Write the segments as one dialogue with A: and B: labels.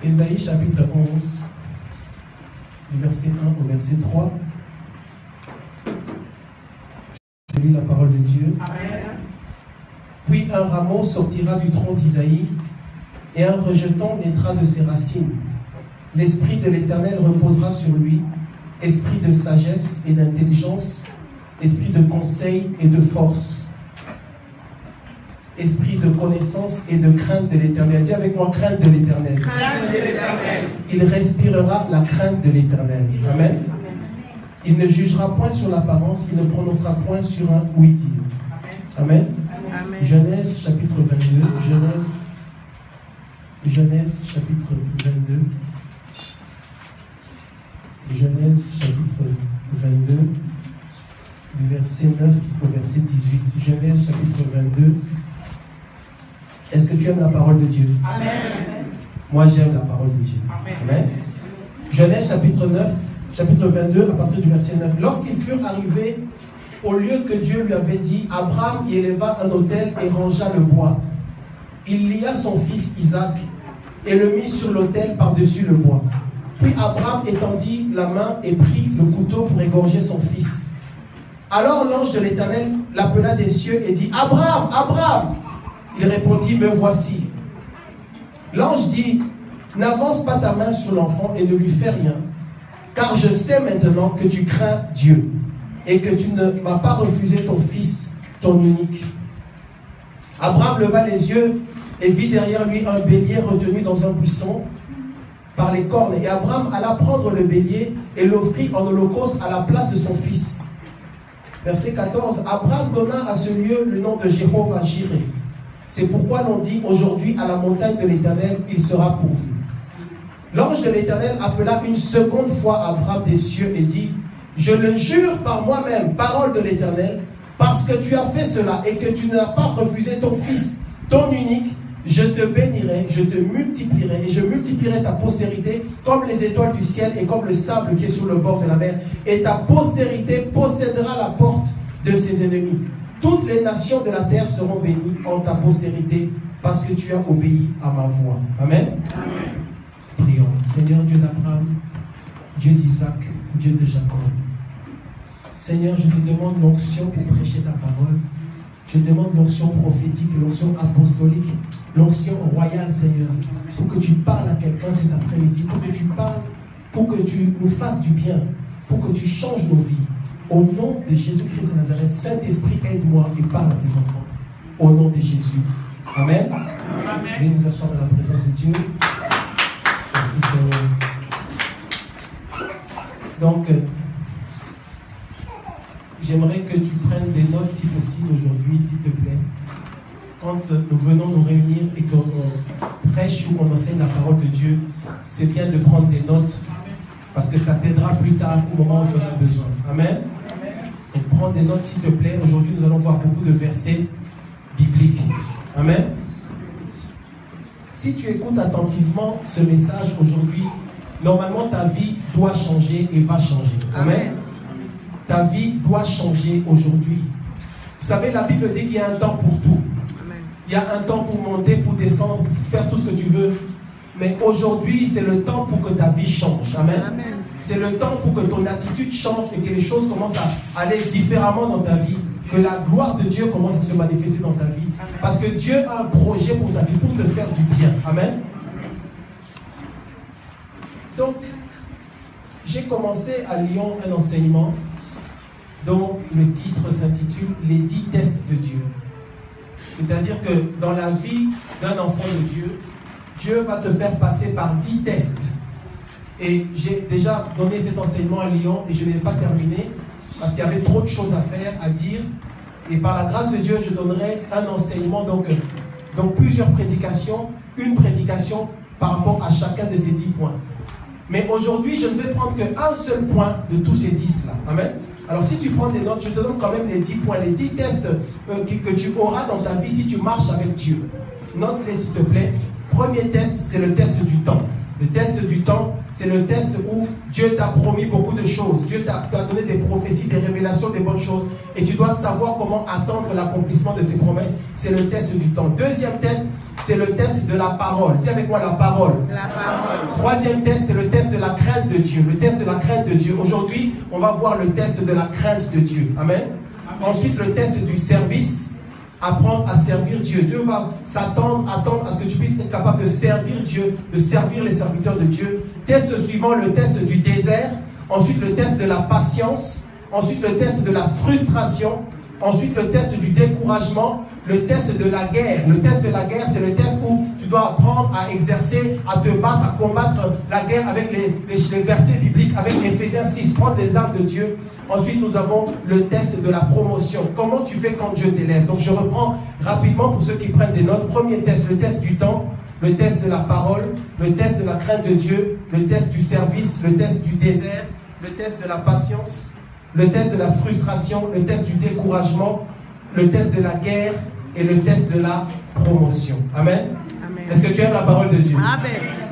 A: Ésaïe chapitre 11, du verset 1 au verset 3. Je lis la parole de Dieu.
B: Amen.
A: Puis un rameau sortira du tronc d'Isaïe, et un rejeton naîtra de ses racines. L'Esprit de l'Éternel reposera sur lui, esprit de sagesse et d'intelligence, esprit de conseil et de force, esprit de connaissance et de crainte de l'Éternel. Dis avec moi, crainte de l'Éternel.
B: Crainte de l'Éternel.
A: Il respirera la crainte de l'Éternel. Amen. Il ne jugera point sur l'apparence, il ne prononcera point sur un oui-dire. Amen.
B: Amen.
A: Genèse chapitre 22. Genèse chapitre 22. Genèse chapitre 22, du verset 9 au verset 18. Genèse chapitre 22. Est-ce que tu aimes la parole de Dieu?
B: Amen.
A: Moi j'aime la parole de Dieu. Amen. Genèse chapitre 9, chapitre 22, à partir du verset 9. Lorsqu'ils furent arrivés au lieu que Dieu lui avait dit, Abraham y éleva un autel et rangea le bois. Il lia son fils Isaac et le mit sur l'autel par-dessus le bois. Puis Abraham étendit la main et prit le couteau pour égorger son fils. Alors l'ange de l'Éternel l'appela des cieux et dit, Abraham, Abraham! Il répondit, me voici. L'ange dit, n'avance pas ta main sur l'enfant et ne lui fais rien, car je sais maintenant que tu crains Dieu et que tu ne m'as pas refusé ton fils, ton unique. Abraham leva les yeux et vit derrière lui un bélier retenu dans un buisson par les cornes. Et Abraham alla prendre le bélier et l'offrit en holocauste à la place de son fils. Verset 14. Abraham donna à ce lieu le nom de Jéhovah Jireh. C'est pourquoi l'on dit aujourd'hui à la montagne de l'Éternel, il sera pourvu. L'ange de l'Éternel appela une seconde fois Abraham des cieux et dit, je le jure par moi-même, parole de l'Éternel, parce que tu as fait cela et que tu n'as pas refusé ton fils, ton unique, je te bénirai, je te multiplierai et je multiplierai ta postérité comme les étoiles du ciel et comme le sable qui est sur le bord de la mer. Et ta postérité possédera la porte de ses ennemis. Toutes les nations de la terre seront bénies en ta postérité parce que tu as obéi à ma voix. Amen. Amen. Prions. Seigneur Dieu d'Abraham, Dieu d'Isaac, Dieu de Jacob. Seigneur, je te demande l'onction pour prêcher ta parole. Je demande l'onction prophétique, l'onction apostolique, l'onction royale, Seigneur, pour que tu parles à quelqu'un cet après-midi, pour que tu parles, pour que tu nous fasses du bien, pour que tu changes nos vies. Au nom de Jésus-Christ de Nazareth, Saint-Esprit, aide-moi et parle à tes enfants. Au nom de Jésus. Amen. Amen. Venez nous asseoir dans la présence de Dieu. Merci, Seigneur. Donc, j'aimerais que tu prennes des notes si possible aujourd'hui, s'il te plaît. Quand nous venons nous réunir et qu'on prêche ou qu'on enseigne la parole de Dieu, c'est bien de prendre des notes parce que ça t'aidera plus tard au moment où tu en as besoin. Amen. Donc prends des notes s'il te plaît. Aujourd'hui, nous allons voir beaucoup de versets bibliques. Amen. Si tu écoutes attentivement ce message aujourd'hui, normalement ta vie doit changer et va changer. Amen. Ta vie doit changer aujourd'hui. Vous savez, la Bible dit qu'il y a un temps pour tout. Il y a un temps pour monter, pour descendre, pour faire tout ce que tu veux. Mais aujourd'hui, c'est le temps pour que ta vie change. Amen. Amen. C'est le temps pour que ton attitude change et que les choses commencent à aller différemment dans ta vie. Que la gloire de Dieu commence à se manifester dans ta vie. Amen. Parce que Dieu a un projet pour ta vie, pour te faire du bien. Amen. Donc, j'ai commencé à Lyon un enseignement dont le titre s'intitule « Les 10 tests de Dieu ». C'est-à-dire que dans la vie d'un enfant de Dieu, Dieu va te faire passer par 10 tests. Et j'ai déjà donné cet enseignement à Lyon et je ne l'ai pas terminé parce qu'il y avait trop de choses à faire, à dire. Et par la grâce de Dieu, je donnerai un enseignement, donc plusieurs prédications, une prédication par rapport à chacun de ces 10 points. Mais aujourd'hui, je ne vais prendre qu'un seul point de tous ces 10-là. Amen. Alors si tu prends des notes, je te donne quand même les 10 points, les 10 tests que tu auras dans ta vie si tu marches avec Dieu. Note-les s'il te plaît. Premier test, c'est le test du temps. Le test du temps, c'est le test où Dieu t'a promis beaucoup de choses. Dieu t'a donné des prophéties, des révélations, des bonnes choses. Et tu dois savoir comment attendre l'accomplissement de ces promesses. C'est le test du temps. Deuxième test, c'est le test de la parole. Dis avec moi la parole.
B: La parole.
A: Troisième test, c'est le test de la crainte de Dieu. Le test de la crainte de Dieu. Aujourd'hui, on va voir le test de la crainte de Dieu. Amen. Ensuite, le test du service. Apprendre à servir Dieu. Dieu va attendre à ce que tu puisses être capable de servir Dieu, de servir les serviteurs de Dieu. Test suivant, le test du désert. Ensuite, le test de la patience. Ensuite, le test de la frustration. Ensuite, le test du découragement. Le test de la guerre. Le test de la guerre, c'est le test où tu dois apprendre à exercer, à te battre, à combattre la guerre avec les versets bibliques, avec Éphésiens 6, prendre les armes de Dieu. Ensuite, nous avons le test de la promotion. Comment tu fais quand Dieu t'élève? Donc, je reprends rapidement pour ceux qui prennent des notes. Premier test, le test du temps, le test de la parole, le test de la crainte de Dieu, le test du service, le test du désert, le test de la patience, le test de la frustration, le test du découragement, le test de la guerre et le test de la promotion. Amen. Amen. Est-ce que tu aimes la parole de Dieu? Amen.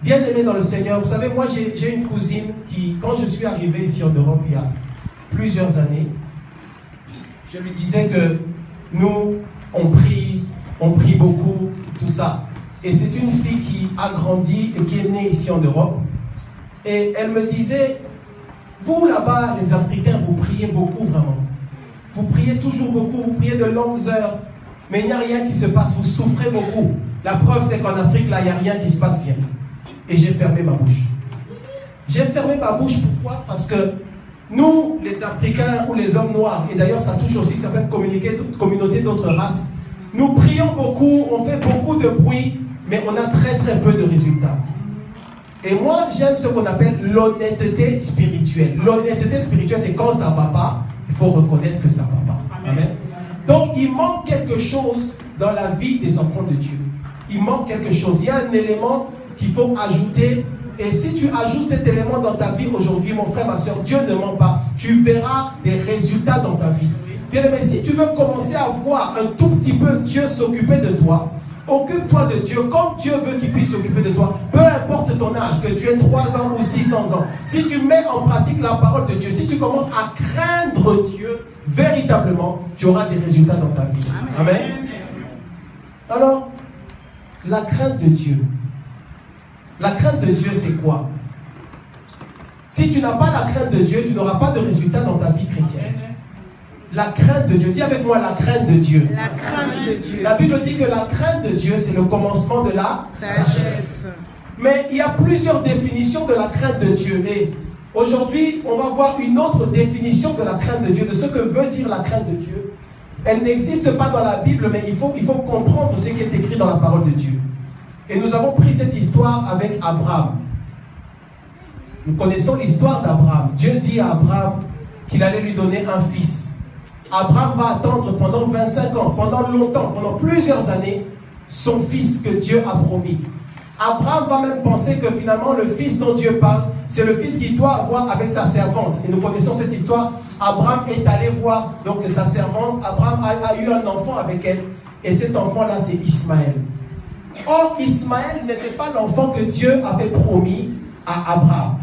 A: Bien-aimé dans le Seigneur, vous savez, moi j'ai une cousine qui, quand je suis arrivé ici en Europe il y a plusieurs années, je lui disais que nous, on prie beaucoup, tout ça. Et c'est une fille qui a grandi et qui est née ici en Europe. Et elle me disait, vous là-bas, les Africains, vous priez beaucoup vraiment. Vous priez toujours beaucoup, vous priez de longues heures, mais il n'y a rien qui se passe, vous souffrez beaucoup. La preuve, c'est qu'en Afrique, là, il n'y a rien qui se passe bien. Et j'ai fermé ma bouche. J'ai fermé ma bouche, pourquoi? Parce que nous, les Africains ou les hommes noirs, et d'ailleurs ça touche aussi certaines communautés d'autres races, nous prions beaucoup, on fait beaucoup de bruit, mais on a très très peu de résultats. Et moi, j'aime ce qu'on appelle l'honnêteté spirituelle. L'honnêteté spirituelle, c'est quand ça ne va pas, il faut reconnaître que ça ne va pas. Amen. Donc, il manque quelque chose dans la vie des enfants de Dieu. Il manque quelque chose. Il y a un élément qu'il faut ajouter. Et si tu ajoutes cet élément dans ta vie aujourd'hui, mon frère, ma soeur, Dieu ne ment pas. Tu verras des résultats dans ta vie. Bien aimé, si tu veux commencer à voir un tout petit peu Dieu s'occuper de toi, occupe-toi de Dieu comme Dieu veut qu'il puisse s'occuper de toi. Peu importe ton âge, que tu aies 3 ans ou 600 ans. Si tu mets en pratique la parole de Dieu, si tu commences à craindre Dieu, véritablement, tu auras des résultats dans ta vie. Amen. Amen. Alors, la crainte de Dieu. La crainte de Dieu, c'est quoi? Si tu n'as pas la crainte de Dieu, tu n'auras pas de résultats dans ta vie chrétienne. La crainte de Dieu. Dis avec moi la crainte de Dieu. La crainte de Dieu. La Bible dit que la crainte de Dieu, c'est le commencement de la sagesse. Mais il y a plusieurs définitions de la crainte de Dieu. Et aujourd'hui, on va voir une autre définition de la crainte de Dieu, de ce que veut dire la crainte de Dieu. Elle n'existe pas dans la Bible, mais il faut comprendre ce qui est écrit dans la parole de Dieu. Et nous avons pris cette histoire avec Abraham. Nous connaissons l'histoire d'Abraham. Dieu dit à Abraham qu'il allait lui donner un fils. Abraham va attendre pendant 25 ans, pendant longtemps, pendant plusieurs années, son fils que Dieu a promis. Abraham va même penser que finalement le fils dont Dieu parle, c'est le fils qu'il doit avoir avec sa servante. Et nous connaissons cette histoire. Abraham est allé voir donc sa servante. Abraham a eu un enfant avec elle. Et cet enfant-là, c'est Ismaël. Or, Ismaël n'était pas l'enfant que Dieu avait promis à Abraham.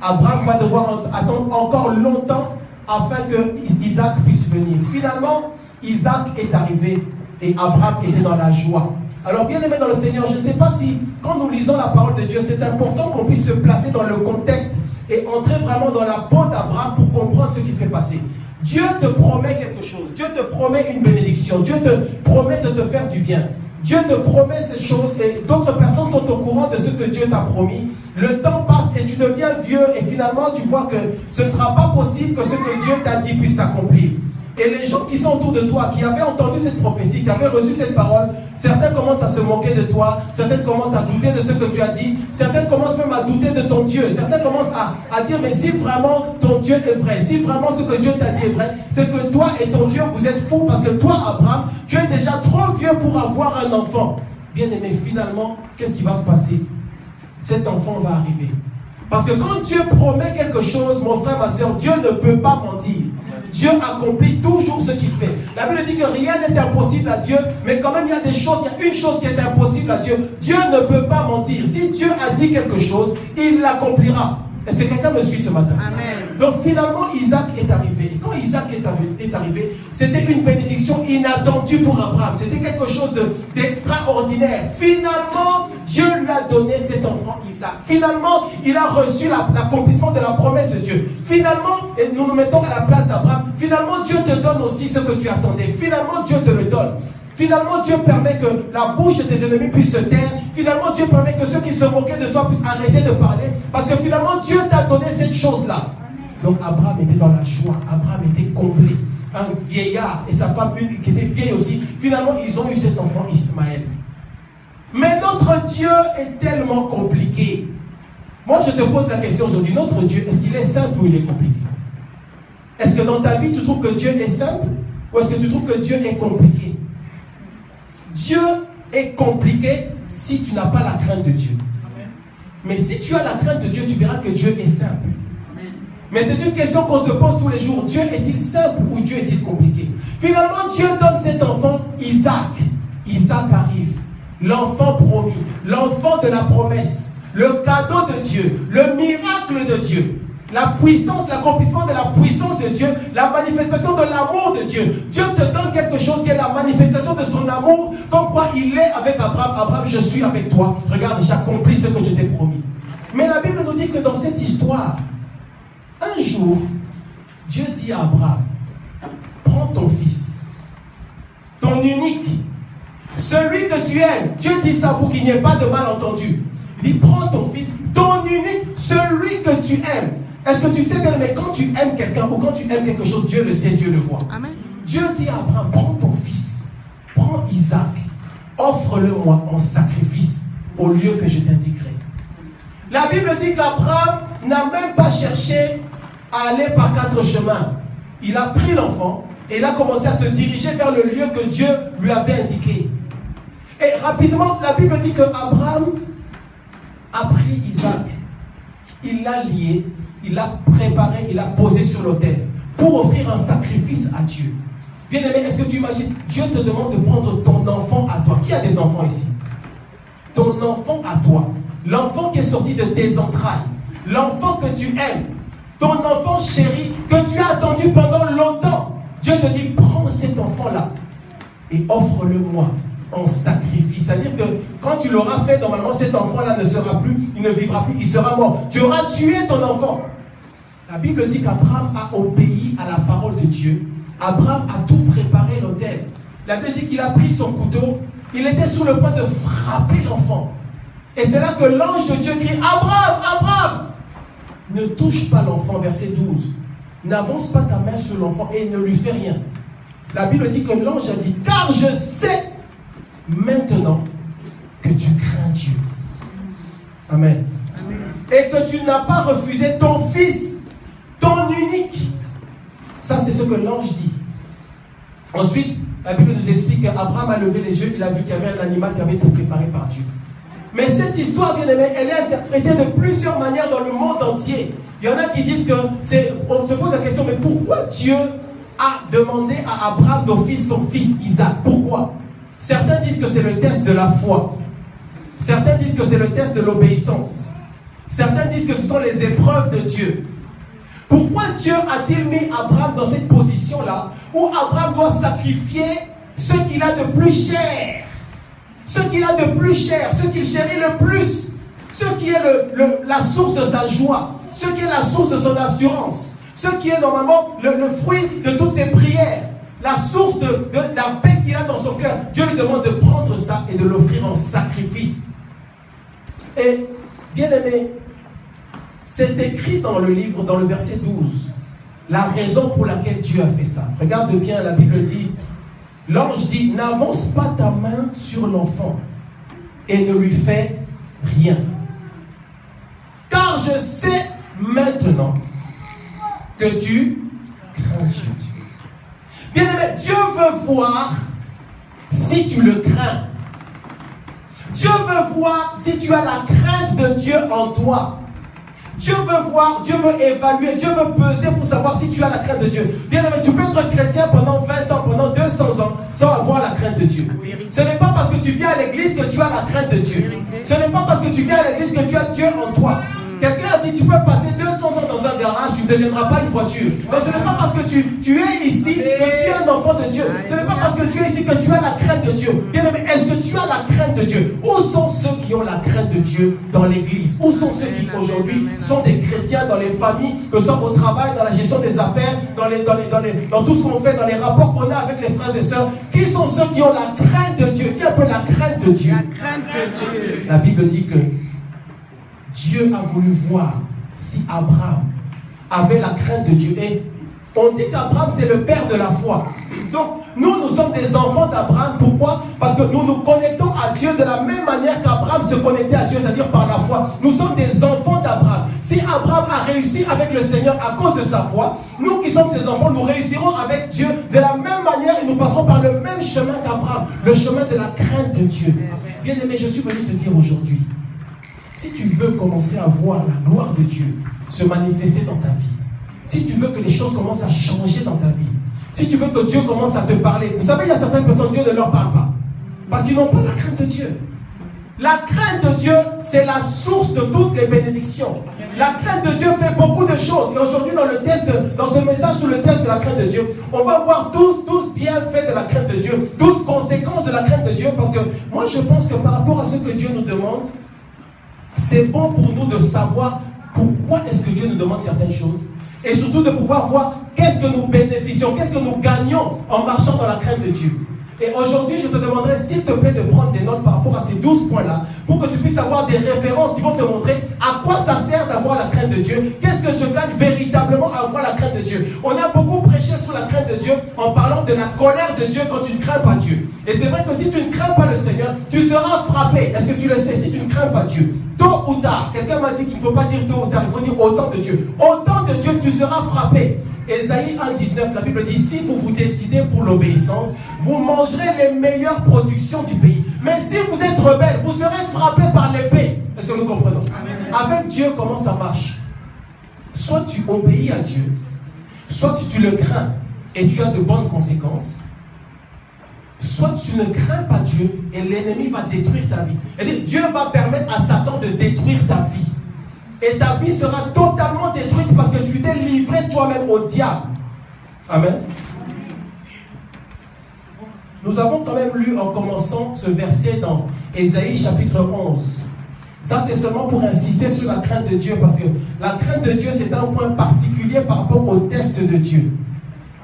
A: Abraham va devoir attendre encore longtemps afin que Isaac puisse venir. Finalement, Isaac est arrivé et Abraham était dans la joie. Alors, bien aimé dans le Seigneur, je ne sais pas si, quand nous lisons la parole de Dieu, c'est important qu'on puisse se placer dans le contexte et entrer vraiment dans la peau d'Abraham pour comprendre ce qui s'est passé. Dieu te promet quelque chose. Dieu te promet une bénédiction. Dieu te promet de te faire du bien. Dieu te promet ces choses et d'autres personnes sont au courant de ce que Dieu t'a promis. Le temps passe et tu deviens vieux et finalement tu vois que ce ne sera pas possible que ce que Dieu t'a dit puisse s'accomplir. Et les gens qui sont autour de toi, qui avaient entendu cette prophétie, qui avaient reçu cette parole, certains commencent à se moquer de toi, certains commencent à douter de ce que tu as dit, certains commencent même à douter de ton Dieu, certains commencent à dire, mais si vraiment ton Dieu est vrai, si vraiment ce que Dieu t'a dit est vrai, c'est que toi et ton Dieu, vous êtes fous, parce que toi, Abraham, tu es déjà trop vieux pour avoir un enfant. Bien aimé, finalement, qu'est-ce qui va se passer? Cet enfant va arriver. Parce que quand Dieu promet quelque chose, mon frère, ma soeur, Dieu ne peut pas mentir. Dieu accomplit toujours ce qu'il fait. La Bible dit que rien n'est impossible à Dieu, mais quand même il y a des choses, il y a une chose qui est impossible à Dieu. Dieu ne peut pas mentir. Si Dieu a dit quelque chose, il l'accomplira. Est-ce que quelqu'un me suit ce matin?
B: Amen.
A: Donc finalement, Isaac est arrivé. Et quand Isaac est arrivé, c'était une bénédiction inattendue pour Abraham. C'était quelque chose d'extraordinaire. Finalement, Dieu lui a donné cet enfant Isaac. Finalement, il a reçu l'accomplissement de la promesse de Dieu. Finalement, et nous nous mettons à la place d'Abraham. Finalement, Dieu te donne aussi ce que tu attendais. Finalement, Dieu te le donne. Finalement, Dieu permet que la bouche de tes ennemis puisse se taire. Finalement, Dieu permet que ceux qui se moquaient de toi puissent arrêter de parler. Parce que finalement, Dieu t'a donné cette chose-là. Donc, Abraham était dans la joie. Abraham était comblé. Un vieillard et sa femme qui était vieille aussi. Finalement, ils ont eu cet enfant Ismaël. Mais notre Dieu est tellement compliqué. Moi, je te pose la question aujourd'hui. Notre Dieu, est-ce qu'il est simple ou il est compliqué? Est-ce que dans ta vie, tu trouves que Dieu est simple? Ou est-ce que tu trouves que Dieu est compliqué? Dieu est compliqué si tu n'as pas la crainte de Dieu. Mais si tu as la crainte de Dieu, tu verras que Dieu est simple. Mais c'est une question qu'on se pose tous les jours. Dieu est-il simple ou Dieu est-il compliqué? Finalement, Dieu donne cet enfant Isaac. Isaac arrive. L'enfant promis. L'enfant de la promesse. Le cadeau de Dieu. Le miracle de Dieu. La puissance, l'accomplissement de la puissance de Dieu, la manifestation de l'amour de Dieu. Dieu te donne quelque chose qui est la manifestation de son amour, comme quoi il est avec Abraham. Abraham, je suis avec toi. Regarde, j'accomplis ce que je t'ai promis. Mais la Bible nous dit que dans cette histoire, un jour, Dieu dit à Abraham, prends ton fils, ton unique, celui que tu aimes. Dieu dit ça pour qu'il n'y ait pas de malentendu. Il dit, prends ton fils, ton unique, celui que tu aimes. Est-ce que tu sais bien, mais quand tu aimes quelqu'un ou quand tu aimes quelque chose, Dieu le sait, Dieu le voit. Amen. Dieu dit à Abraham, prends ton fils, prends Isaac, offre-le-moi en sacrifice au lieu que je t'indiquerai. La Bible dit qu'Abraham n'a même pas cherché à aller par 4 chemins. Il a pris l'enfant et il a commencé à se diriger vers le lieu que Dieu lui avait indiqué. Et rapidement, la Bible dit que Abraham a pris Isaac, il l'a lié, il l'a préparé, il l'a posé sur l'autel pour offrir un sacrifice à Dieu. Bien aimé, est-ce que tu imagines? Dieu te demande de prendre ton enfant à toi. Qui a des enfants ici? Ton enfant à toi. L'enfant qui est sorti de tes entrailles. L'enfant que tu aimes. Ton enfant chéri que tu as attendu pendant longtemps. Dieu te dit, prends cet enfant-là et offre-le-moi en sacrifice. C'est-à-dire que quand tu l'auras fait, normalement cet enfant-là ne sera plus, il ne vivra plus, il sera mort. Tu auras tué ton enfant. La Bible dit qu'Abraham a obéi à la parole de Dieu. Abraham a tout préparé l'autel. La Bible dit qu'il a pris son couteau. Il était sur le point de frapper l'enfant. Et c'est là que l'ange de Dieu crie, Abraham, Abraham, ne touche pas l'enfant, verset 12. N'avance pas ta main sur l'enfant et ne lui fais rien. La Bible dit que l'ange a dit, car je sais maintenant que tu crains Dieu. Amen. Amen. Et que tu n'as pas refusé ton fils, ton unique. Ça, c'est ce que l'ange dit. Ensuite, la Bible nous explique qu'Abraham a levé les yeux, il a vu qu'il y avait un animal qui avait été préparé par Dieu. Mais cette histoire, bien aimée, elle est interprétée de plusieurs manières dans le monde entier. Il y en a qui disent que on se pose la question, mais pourquoi Dieu a demandé à Abraham d'offrir son fils Isaac? Pourquoi? Certains disent que c'est le test de la foi. Certains disent que c'est le test de l'obéissance. Certains disent que ce sont les épreuves de Dieu. Pourquoi Dieu a-t-il mis Abraham dans cette position-là où Abraham doit sacrifier ce qu'il a de plus cher? Ce qu'il a de plus cher, ce qu'il chérit le plus, ce qui est la source de sa joie, ce qui est la source de son assurance, ce qui est normalement le fruit de toutes ses prières, la source de la paix qu'il a dans son cœur. Dieu lui demande de prendre ça et de l'offrir en sacrifice. Et bien aimé, c'est écrit dans le livre, dans le verset 12, la raison pour laquelle Dieu a fait ça. Regarde bien, la Bible dit, l'ange dit, n'avance pas ta main sur l'enfant et ne lui fais rien. Car je sais maintenant que tu crains Dieu. Bien aimé, Dieu veut voir si tu le crains. Dieu veut voir si tu as la crainte de Dieu en toi. Dieu veut voir, Dieu veut évaluer, Dieu veut peser pour savoir si tu as la crainte de Dieu. Bien aimé, tu peux être chrétien pendant 20 ans, pendant 200 ans, sans avoir la crainte de Dieu. Ce n'est pas parce que tu viens à l'église que tu as la crainte de Dieu. Ce n'est pas parce que tu viens à l'église que tu as Dieu en toi. Quelqu'un a dit, tu peux passer deviendras pas une voiture. Donc ce n'est pas parce que tu es ici que tu es un enfant de Dieu. Ce n'est pas parce que tu es ici que tu as la crainte de Dieu. Bien aimé, est-ce que tu as la crainte de Dieu? Où sont ceux qui ont la crainte de Dieu dans l'église? Où sont ceux qui aujourd'hui sont des chrétiens dans les familles, que ce soit au travail, dans la gestion des affaires, dans tout ce qu'on fait, dans les rapports qu'on a avec les frères et sœurs? Qui sont ceux qui ont la crainte de Dieu? Dis un peu la crainte de Dieu.
B: La crainte de Dieu.
A: La Bible dit que Dieu a voulu voir si Abraham avait la crainte de Dieu. Et on dit qu'Abraham c'est le père de la foi. Donc nous sommes des enfants d'Abraham. Pourquoi? Parce que nous nous connectons à Dieu de la même manière qu'Abraham se connectait à Dieu, c'est-à-dire par la foi. Nous sommes des enfants d'Abraham. Si Abraham a réussi avec le Seigneur à cause de sa foi, nous qui sommes ses enfants, nous réussirons avec Dieu de la même manière et nous passerons par le même chemin qu'Abraham, le chemin de la crainte de Dieu. Bien aimé, je suis venu te dire aujourd'hui, si tu veux commencer à voir la gloire de Dieu se manifester dans ta vie, si tu veux que les choses commencent à changer dans ta vie, si tu veux que Dieu commence à te parler, vous savez, il y a certaines personnes, Dieu ne leur parle pas, parce qu'ils n'ont pas la crainte de Dieu. La crainte de Dieu, c'est la source de toutes les bénédictions. La crainte de Dieu fait beaucoup de choses. Et aujourd'hui, dans ce message sur le test de la crainte de Dieu, on va voir 12 bienfaits de la crainte de Dieu, 12 conséquences de la crainte de Dieu, parce que moi, je pense que par rapport à ce que Dieu nous demande, c'est bon pour nous de savoir pourquoi est-ce que Dieu nous demande certaines choses. Et surtout de pouvoir voir qu'est-ce que nous bénéficions, qu'est-ce que nous gagnons en marchant dans la crainte de Dieu. Et aujourd'hui, je te demanderai, s'il te plaît, de prendre des notes par rapport à ces 12 points-là, pour que tu puisses avoir des références qui vont te montrer à quoi ça sert d'avoir la crainte de Dieu. Qu'est-ce que je gagne véritablement à avoir la crainte de Dieu? On a beaucoup prêché sur la crainte de Dieu en parlant de la colère de Dieu quand tu ne crains pas Dieu. Et c'est vrai que si tu ne crains pas le Seigneur, tu seras frappé. Est-ce que tu le sais? Si tu ne crains pas Dieu, tôt ou tard, quelqu'un m'a dit qu'il ne faut pas dire tôt ou tard, il faut dire au temps de Dieu. Au temps de Dieu, tu seras frappé. Ésaïe 1,19, la Bible dit, si vous vous décidez pour l'obéissance, vous mangerez les meilleures productions du pays. Mais si vous êtes rebelle, vous serez frappé par l'épée. Est-ce que nous comprenons? Amen. Avec Dieu, comment ça marche? Soit tu obéis à Dieu, soit tu le crains et tu as de bonnes conséquences, soit tu ne crains pas Dieu et l'ennemi va détruire ta vie. Et Dieu va permettre à Satan de détruire ta vie. Et ta vie sera totalement détruite parce que tu t'es livré toi-même au diable. Amen. Nous avons quand même lu en commençant ce verset dans Ésaïe chapitre 11. Ça, c'est seulement pour insister sur la crainte de Dieu, parce que la crainte de Dieu, c'est un point particulier par rapport au test de Dieu.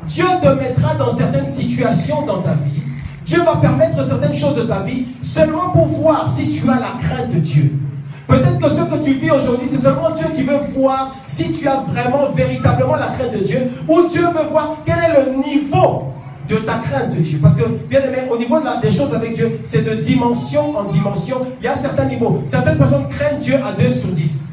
A: Dieu te mettra dans certaines situations dans ta vie. Dieu va permettre certaines choses de ta vie seulement pour voir si tu as la crainte de Dieu. Peut-être que ce que tu vis aujourd'hui, c'est seulement Dieu qui veut voir si tu as vraiment, véritablement la crainte de Dieu, ou Dieu veut voir quel est le niveau de ta crainte de Dieu. Parce que, bien aimé, au niveau des choses avec Dieu, c'est de dimension en dimension. Il y a certains niveaux. Certaines personnes craignent Dieu à 2 sur 10.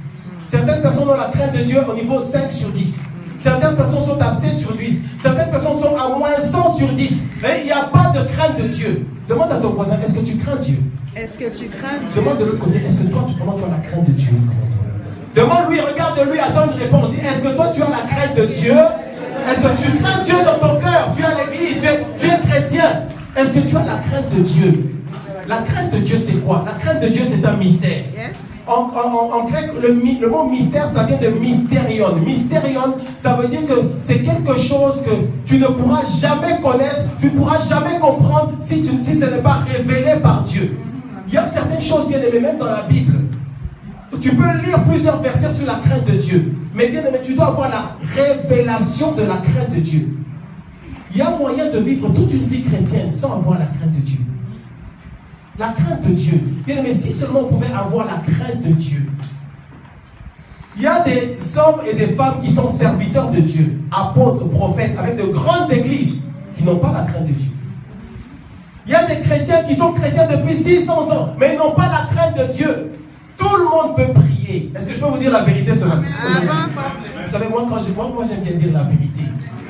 A: Certaines personnes ont la crainte de Dieu au niveau 5 sur 10. Certaines personnes sont à 7 sur 10. Certaines personnes sont à moins 100 sur 10. Mais il n'y a pas de crainte de Dieu. Demande à ton voisin, est-ce que tu crains Dieu?
B: Est-ce que tu crains Dieu?
A: Demande de l'autre côté, est-ce que toi, comment tu as la crainte de Dieu? Demande-lui, regarde-lui, attends une réponse. Dis, est-ce que toi, tu as la crainte de Dieu? Est-ce que tu crains Dieu dans ton cœur? Tu es à l'église, tu es chrétien. Est-ce que tu as la crainte de Dieu? La crainte de Dieu, c'est quoi? La crainte de Dieu, c'est un mystère. En grec, le mot mystère, ça vient de mystérion. Mystérion, ça veut dire que c'est quelque chose que tu ne pourras jamais connaître, tu ne pourras jamais comprendre si ce n'est pas révélé par Dieu. Il y a certaines choses, bien aimées, même dans la Bible. Tu peux lire plusieurs versets sur la crainte de Dieu. Mais bien aimé, tu dois avoir la révélation de la crainte de Dieu. Il y a moyen de vivre toute une vie chrétienne sans avoir la crainte de Dieu. La crainte de Dieu. Bien aimé, si seulement on pouvait avoir la crainte de Dieu. Il y a des hommes et des femmes qui sont serviteurs de Dieu, apôtres, prophètes, avec de grandes églises, qui n'ont pas la crainte de Dieu. Il y a des chrétiens qui sont chrétiens depuis 600 ans, mais ils n'ont pas la crainte de Dieu. Tout le monde peut prier. Est-ce que je peux vous dire la vérité ce matin? Vous savez, moi j'aime bien dire la vérité.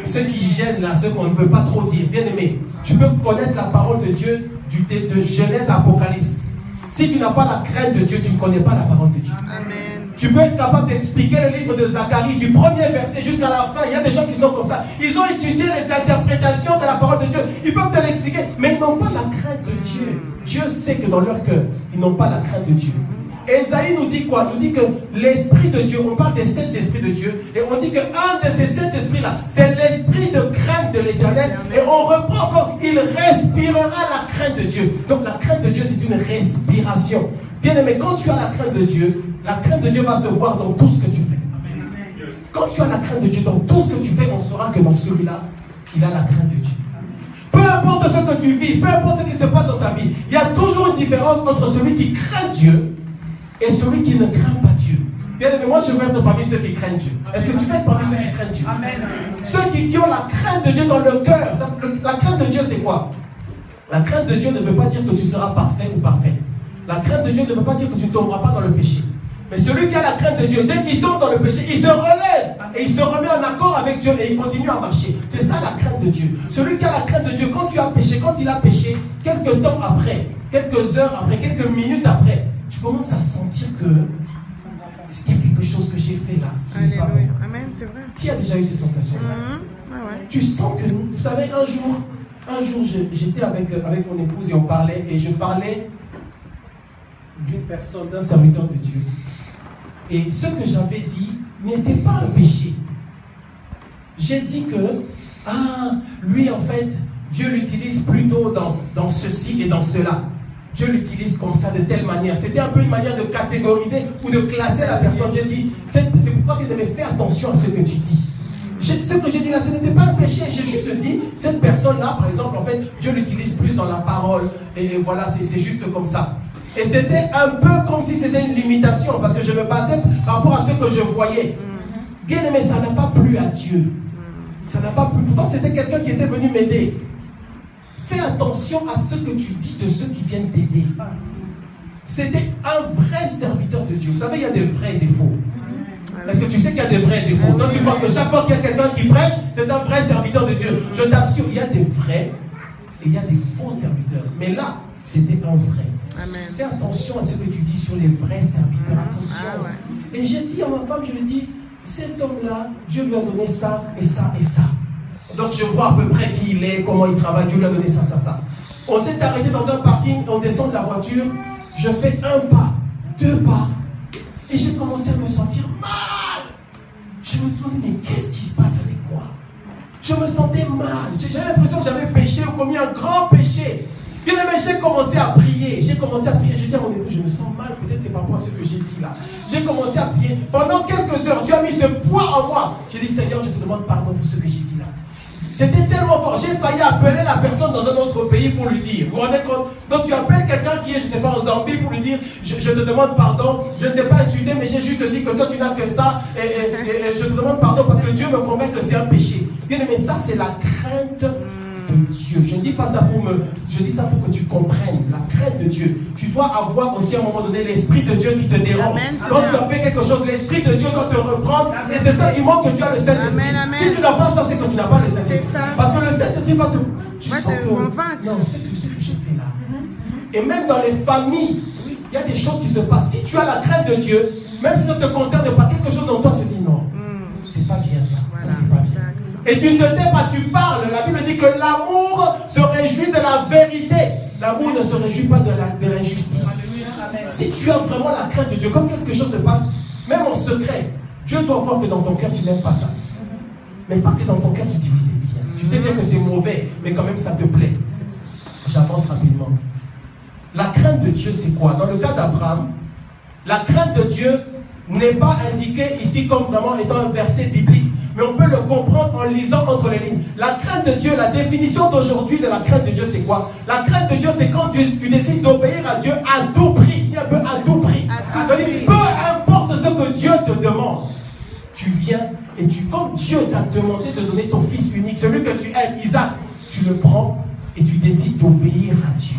A: Ceux qui gênent là, ceux qu'on ne veut pas trop dire. Bien aimé, tu peux connaître la parole de Dieu de Genèse à Apocalypse. Si tu n'as pas la crainte de Dieu, tu ne connais pas la parole de Dieu.
B: Amen.
A: Tu peux être capable d'expliquer le livre de Zacharie du premier verset jusqu'à la fin. Il y a des gens qui sont comme ça. Ils ont étudié les interprétations de la parole de Dieu. Ils peuvent te l'expliquer, mais ils n'ont pas la crainte de Dieu. Dieu sait que dans leur cœur, ils n'ont pas la crainte de Dieu. Ésaïe nous dit quoi? Nous dit que l'Esprit de Dieu, on parle des 7 esprits de Dieu, et on dit qu'un de ces 7 esprits-là, c'est l'esprit de crainte de l'Éternel, et on reprend encore, il respirera la crainte de Dieu. Donc la crainte de Dieu, c'est une respiration. Bien aimé, quand tu as la crainte de Dieu va se voir dans tout ce que tu fais. Quand tu as la crainte de Dieu dans tout ce que tu fais, on saura que dans celui-là, il a la crainte de Dieu. Peu importe ce que tu vis, peu importe ce qui se passe dans ta vie, il y a toujours une différence entre celui qui craint Dieu et celui qui ne craint pas Dieu. Bien aimé, moi je veux être parmi ceux qui craignent Dieu. Est-ce que tu veux être parmi ceux qui craignent Dieu? Amen. Ceux qui ont la crainte de Dieu dans le cœur. La crainte de Dieu, c'est quoi? La crainte de Dieu ne veut pas dire que tu seras parfait ou parfaite. La crainte de Dieu ne veut pas dire que tu ne tomberas pas dans le péché. Mais celui qui a la crainte de Dieu, dès qu'il tombe dans le péché, il se relève et il se remet en accord avec Dieu et il continue à marcher. C'est ça la crainte de Dieu. Celui qui a la crainte de Dieu, quand tu as péché, quand il a péché, quelques temps après, quelques heures après, quelques minutes après, tu commences à sentir que il y a quelque chose que j'ai fait là.
B: Alléluia. Amen, c'est vrai.
A: Qui a déjà eu ces sensations-là?
B: Ouais.
A: Tu sens que, vous savez, un jour j'étais avec mon épouse et on parlait, et je parlais d'une personne, d'un serviteur de Dieu. Et ce que j'avais dit n'était pas un péché. J'ai dit que, lui en fait, Dieu l'utilise plutôt dans ceci et dans cela. Dieu l'utilise comme ça, de telle manière. C'était un peu une manière de catégoriser ou de classer la personne. J'ai dit, c'est pourquoi bien aimé, fais attention à ce que tu dis. Ce que j'ai dit là, ce n'était pas un péché. J'ai juste dit, cette personne-là, par exemple, en fait, Dieu l'utilise plus dans la parole. Et voilà, c'est juste comme ça. Et c'était un peu comme si c'était une limitation, parce que je me basais par rapport à ce que je voyais. Bien aimé, ça n'a pas plu à Dieu. Ça n'a pas plu. Pourtant, c'était quelqu'un qui était venu m'aider. Fais attention à ce que tu dis de ceux qui viennent t'aider. C'était un vrai serviteur de Dieu. Vous savez, il y a des vrais et des faux. Est-ce que tu sais qu'il y a des vrais et des faux? Toi, tu vois que chaque fois qu'il y a quelqu'un qui prêche, c'est un vrai serviteur de Dieu. Je t'assure, il y a des vrais et il y a des faux serviteurs. Mais là, c'était un vrai.
B: Amen.
A: Fais attention à ce que tu dis sur les vrais serviteurs. Attention. Et j'ai dit à ma femme, je lui ai dit, cet homme-là, Dieu lui a donné ça et ça et ça. Donc je vois à peu près qui il est, comment il travaille, Dieu lui a donné ça, ça, ça. On s'est arrêté dans un parking, on descend de la voiture, je fais un pas, 2 pas, et j'ai commencé à me sentir mal. Je me demandais, mais qu'est-ce qui se passe avec moi? Je me sentais mal, j'avais l'impression que j'avais péché ou commis un grand péché. Bien aimé, j'ai commencé à prier. J'ai dit à mon époux, je me sens mal, peut-être c'est par rapport à ce que j'ai dit là. J'ai commencé à prier. Pendant quelques heures, Dieu a mis ce poids en moi. J'ai dit, Seigneur, je te demande pardon pour ce que j'ai dit là. C'était tellement fort. J'ai failli appeler la personne dans un autre pays pour lui dire. Vous vous rendez compte? Donc tu appelles quelqu'un qui est, je ne sais pas, en Zambie pour lui dire, je te demande pardon, je ne t'ai pas insulté, mais j'ai juste dit que toi tu n'as que ça, et je te demande pardon parce que Dieu me convainc que c'est un péché. Bien aimé, ça c'est la crainte de Dieu. Je ne dis pas ça je dis ça pour que tu comprennes la crainte de Dieu. Tu dois avoir aussi à un moment donné l'Esprit de Dieu qui te dérange. Quand tu as fait quelque chose, l'Esprit de Dieu doit te reprendre. Et c'est ça qui montre que tu as le Saint-Esprit. Si tu n'as pas ça, c'est que tu n'as pas le Saint-Esprit. Parce que le Saint-Esprit va te... Tu sens que... Non, c'est ce que j'ai fait là. Et même dans les familles, il y a des choses qui se passent. Si tu as la crainte de Dieu, même si ça ne te concerne pas, quelque chose en toi se dit non. C'est pas bien ça. Ça, c'est pas bien. Et tu ne te tais pas, tu parles. La Bible dit que l'amour se réjouit de la vérité. L'amour ne se réjouit pas de l'injustice. Si tu as vraiment la crainte de Dieu, comme quelque chose se passe, même en secret, Dieu doit voir que dans ton cœur, tu n'aimes pas ça. Mais pas que dans ton cœur, tu dis oui, c'est bien. Tu sais bien que c'est mauvais, mais quand même, ça te plaît. J'avance rapidement. La crainte de Dieu, c'est quoi? Dans le cas d'Abraham, la crainte de Dieu n'est pas indiquée ici comme vraiment étant un verset biblique. Mais on peut le comprendre en lisant entre les lignes. La crainte de Dieu, la définition d'aujourd'hui de la crainte de Dieu, c'est quoi? La crainte de Dieu, c'est quand tu décides d'obéir à Dieu à tout prix. Dis un peu à tout prix. C'est-à-dire, peu importe ce que Dieu te demande, tu viens et comme Dieu t'a demandé de donner ton fils unique, celui que tu aimes, Isaac, tu le prends et tu décides d'obéir à Dieu.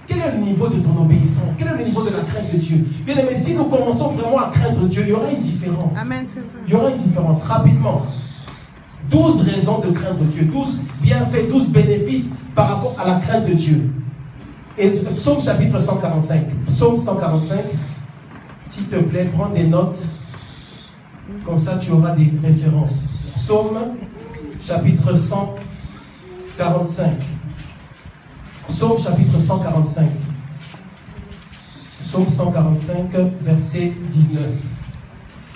A: Quel est le niveau de ton obéissance? Quel est le niveau de la crainte de Dieu? Bien aimé, si nous commençons vraiment à craindre Dieu, il y aura une différence. Amen, c'est vrai. Il y aura une différence. Rapidement. 12 raisons de craindre Dieu. 12 bienfaits, 12 bénéfices par rapport à la crainte de Dieu. Et Psaume chapitre 145. Psaume 145. S'il te plaît, prends des notes. Comme ça, tu auras des références. Psaume chapitre 145. Psaume chapitre 145. Psaume 145, verset 19.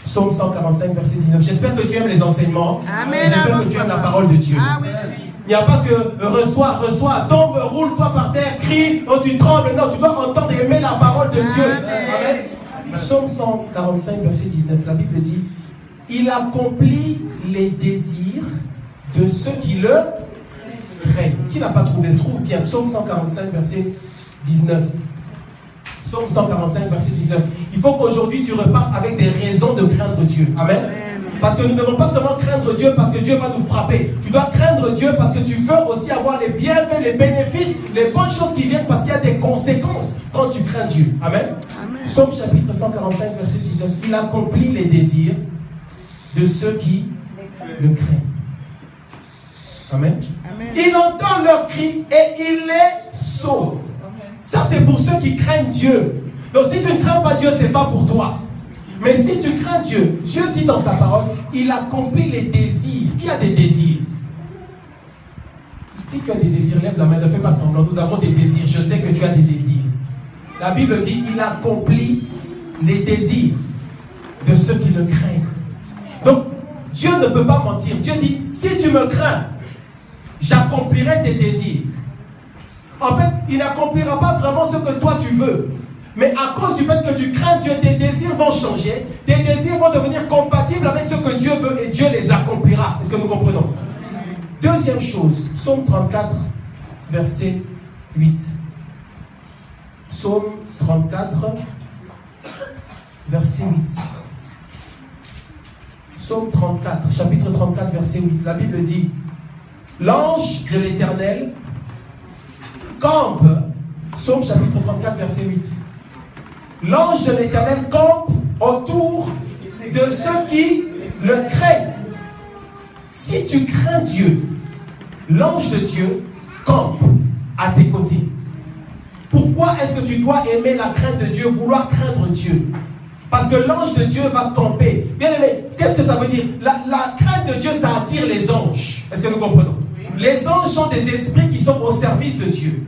A: Psaume 145, verset 19. J'espère que tu aimes les enseignements.
B: Amen.
A: J'espère que tu aimes la parole de Dieu.
B: Ah oui.
A: Il n'y a pas que reçois, tombe, roule-toi par terre, crie, oh, tu trembles. Non, tu dois entendre et aimer la parole de Dieu. Amen. Psaume 145, verset 19. La Bible dit: il accomplit les désirs de ceux qui le craignent. Qui n'a pas trouvé? Trouve bien. Psaume 145, verset 19. Psaume 145, verset 19. Il faut qu'aujourd'hui tu repartes avec des raisons de craindre Dieu. Amen. Parce que nous ne devons pas seulement craindre Dieu parce que Dieu va nous frapper. Tu dois craindre Dieu parce que tu veux aussi avoir les bienfaits, les bénéfices, les bonnes choses qui viennent, parce qu'il y a des conséquences quand tu crains Dieu. Amen. Psaume chapitre 145, verset 19. Il accomplit les désirs de ceux qui le craignent. Amen. Il entend leurs cris et il les sauve. Ça, c'est pour ceux qui craignent Dieu. Donc, si tu ne crains pas Dieu, ce n'est pas pour toi. Mais si tu crains Dieu, Dieu dit dans sa parole, il accomplit les désirs. Qui a des désirs? Si tu as des désirs, lève la main, ne fais pas semblant. Nous avons des désirs. Je sais que tu as des désirs. La Bible dit, il accomplit les désirs de ceux qui le craignent. Donc, Dieu ne peut pas mentir. Dieu dit, si tu me crains, j'accomplirai tes désirs. En fait, il n'accomplira pas vraiment ce que toi tu veux. Mais à cause du fait que tu crains Dieu, tes désirs vont changer. Tes désirs vont devenir compatibles avec ce que Dieu veut et Dieu les accomplira. Est-ce que nous comprenons? Deuxième chose, Psaume 34, verset 8. Psaume 34, verset 8. Psaume 34, chapitre 34, verset 8. La Bible dit: l'ange de l'Éternel campe. Psaume chapitre 34, verset 8. L'ange de l'Éternel campe autour de ceux qui le craignent. Si tu crains Dieu, l'ange de Dieu campe à tes côtés. Pourquoi est-ce que tu dois aimer la crainte de Dieu, vouloir craindre Dieu? Parce que l'ange de Dieu va camper. Bien aimé, qu'est-ce que ça veut dire? La crainte de Dieu, ça attire les anges. Est-ce que nous comprenons? Les anges sont des esprits qui sont au service de Dieu.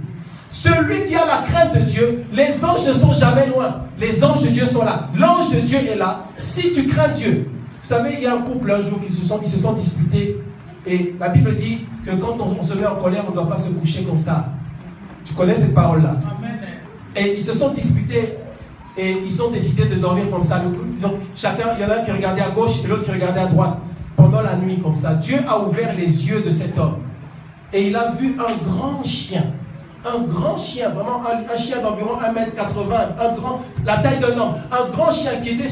A: Celui qui a la crainte de Dieu, les anges ne sont jamais loin. Les anges de Dieu sont là. L'ange de Dieu est là. Si tu crains Dieu, vous savez, il y a un couple un jour qui se sont disputés. Et la Bible dit que quand on se met en colère, on ne doit pas se coucher comme ça. Tu connais cette parole-là? Et ils se sont disputés et ils ont décidé de dormir comme ça. Chacun, il y en a un qui regardait à gauche et l'autre qui regardait à droite. Pendant la nuit comme ça, Dieu a ouvert les yeux de cet homme. Et il a vu un grand chien. Un grand chien, vraiment un chien d'environ 1m80, la taille d'un homme, un grand chien qui était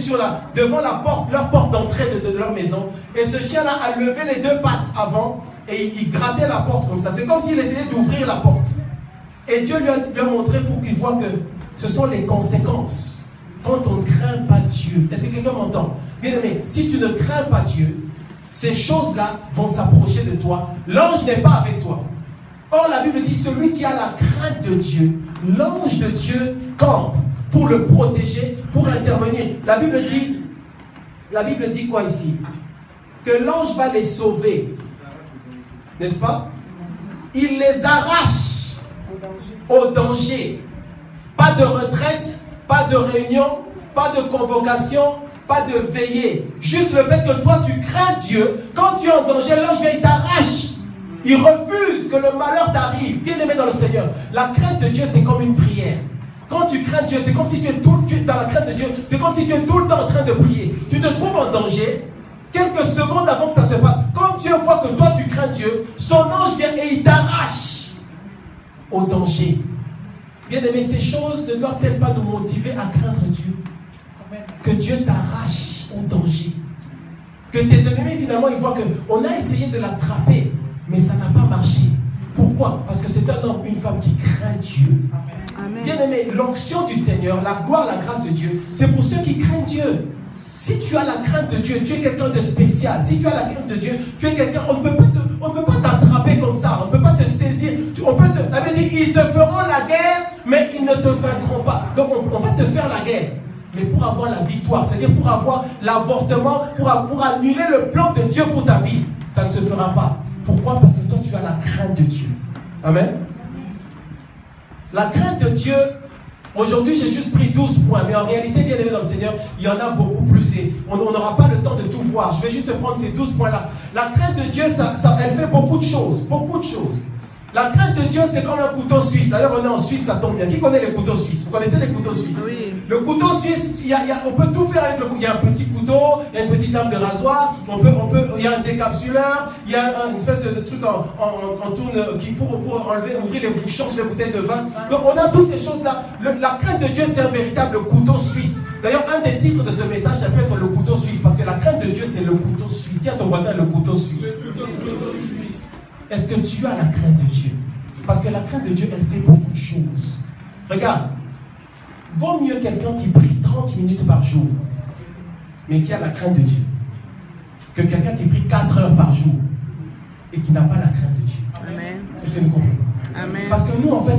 A: devant leur porte d'entrée de leur maison. Et ce chien-là a levé les deux pattes avant et il grattait la porte comme ça. C'est comme s'il essayait d'ouvrir la porte. Et Dieu lui a montré pour qu'il voit que ce sont les conséquences quand on ne craint pas Dieu. Est-ce que quelqu'un m'entend? Bien aimé, si tu ne crains pas Dieu, ces choses-là vont s'approcher de toi. L'ange n'est pas avec toi. Or, la Bible dit, celui qui a la crainte de Dieu, l'ange de Dieu campe pour le protéger, pour intervenir. La Bible dit quoi ici? Que l'ange va les sauver. N'est-ce pas? Il les arrache au danger. Pas de retraite, pas de réunion, pas de convocation, pas de veillée. Juste le fait que toi, tu crains Dieu. Quand tu es en danger, l'ange vient, il t'arrache. Il refuse que le malheur t'arrive. Bien aimé dans le Seigneur, la crainte de Dieu, c'est comme une prière. Quand tu crains Dieu, c'est comme si tu es dans la crainte de Dieu, c'est comme si tu es tout le temps en train de prier. Tu te trouves en danger, quelques secondes avant que ça se passe. Comme Dieu voit que toi tu crains Dieu, son ange vient et il t'arrache au danger. Bien aimé, ces choses ne doivent-elles pas nous motiver à craindre Dieu? Que Dieu t'arrache au danger. Que tes ennemis, finalement, ils voient qu'on a essayé de l'attraper, mais ça n'a pas marché. Pourquoi? Parce que c'est un homme, une femme qui craint Dieu. Amen. Bien aimé, l'onction du Seigneur, la gloire, la grâce de Dieu, c'est pour ceux qui craignent Dieu. Si tu as la crainte de Dieu, tu es quelqu'un de spécial. Si tu as la crainte de Dieu, tu es quelqu'un, on ne peut pas t'attraper comme ça, on ne peut pas te saisir. La Bible dit, ils te feront la guerre, mais ils ne te vaincront pas. Donc on va te faire la guerre, mais pour avoir la victoire, c'est-à-dire pour avoir l'avortement, pour annuler le plan de Dieu pour ta vie, ça ne se fera pas. Pourquoi? Parce que toi, tu as la crainte de Dieu. Amen. La crainte de Dieu Aujourd'hui, j'ai juste pris 12 points, mais en réalité, bien aimé dans le Seigneur, il y en a beaucoup plus et on n'aura pas le temps de tout voir. Je vais juste prendre ces 12 points-là. La crainte de Dieu, elle fait beaucoup de choses, beaucoup de choses. La crainte de Dieu, c'est comme un couteau suisse. D'ailleurs, on est en Suisse, ça tombe bien. Qui connaît les couteaux suisses? Vous connaissez les couteaux suisses?
B: Oui.
A: Le couteau suisse, on peut tout faire avec le couteau. Il y a un petit couteau, il y a une petite lame de rasoir, il y a un décapsuleur, il y a une espèce de truc en tourne pour ouvrir les bouchons sur les bouteilles de vin. Donc, on a toutes ces choses-là. La crainte de Dieu, c'est un véritable couteau suisse. D'ailleurs, un des titres de ce message, ça peut être le couteau suisse. Parce que la crainte de Dieu, c'est le couteau suisse. Dis à ton voisin, le couteau suisse. Est-ce que tu as la crainte de Dieu? Parce que la crainte de Dieu, elle fait beaucoup de choses. Regarde, vaut mieux quelqu'un qui prie 30 minutes par jour, mais qui a la crainte de Dieu, que quelqu'un qui prie 4 heures par jour et qui n'a pas la crainte de Dieu.
B: Amen.
A: Est-ce que nous comprenons?
B: Amen.
A: Parce que nous, en fait,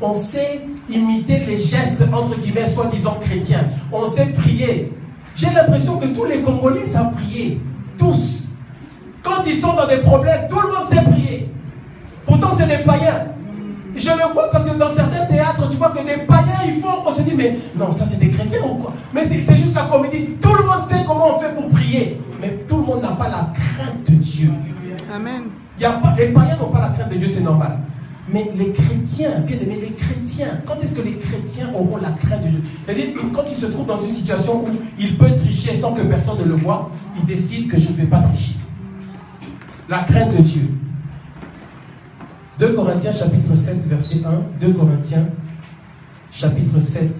A: on sait imiter les gestes, entre guillemets, soi-disant chrétiens. On sait prier. J'ai l'impression que tous les Congolais savent prier. Tous. Quand ils sont dans des problèmes, tout le monde sait prier. Pourtant, c'est des païens. Je le vois parce que dans certains théâtres, tu vois que des païens, ils font, on se dit, mais non, ça c'est des chrétiens ou quoi? Mais c'est juste la comédie. Tout le monde sait comment on fait pour prier. Mais tout le monde n'a pas la crainte de Dieu.
B: Amen.
A: Les païens n'ont pas la crainte de Dieu, c'est normal. Mais les chrétiens, bien aimés, les chrétiens, quand est-ce que les chrétiens auront la crainte de Dieu? C'est-à-dire, quand ils se trouvent dans une situation où il peut tricher sans que personne ne le voie, ils décident que je ne vais pas tricher. La crainte de Dieu. 2 Corinthiens chapitre 7 verset 1. 2 Corinthiens chapitre 7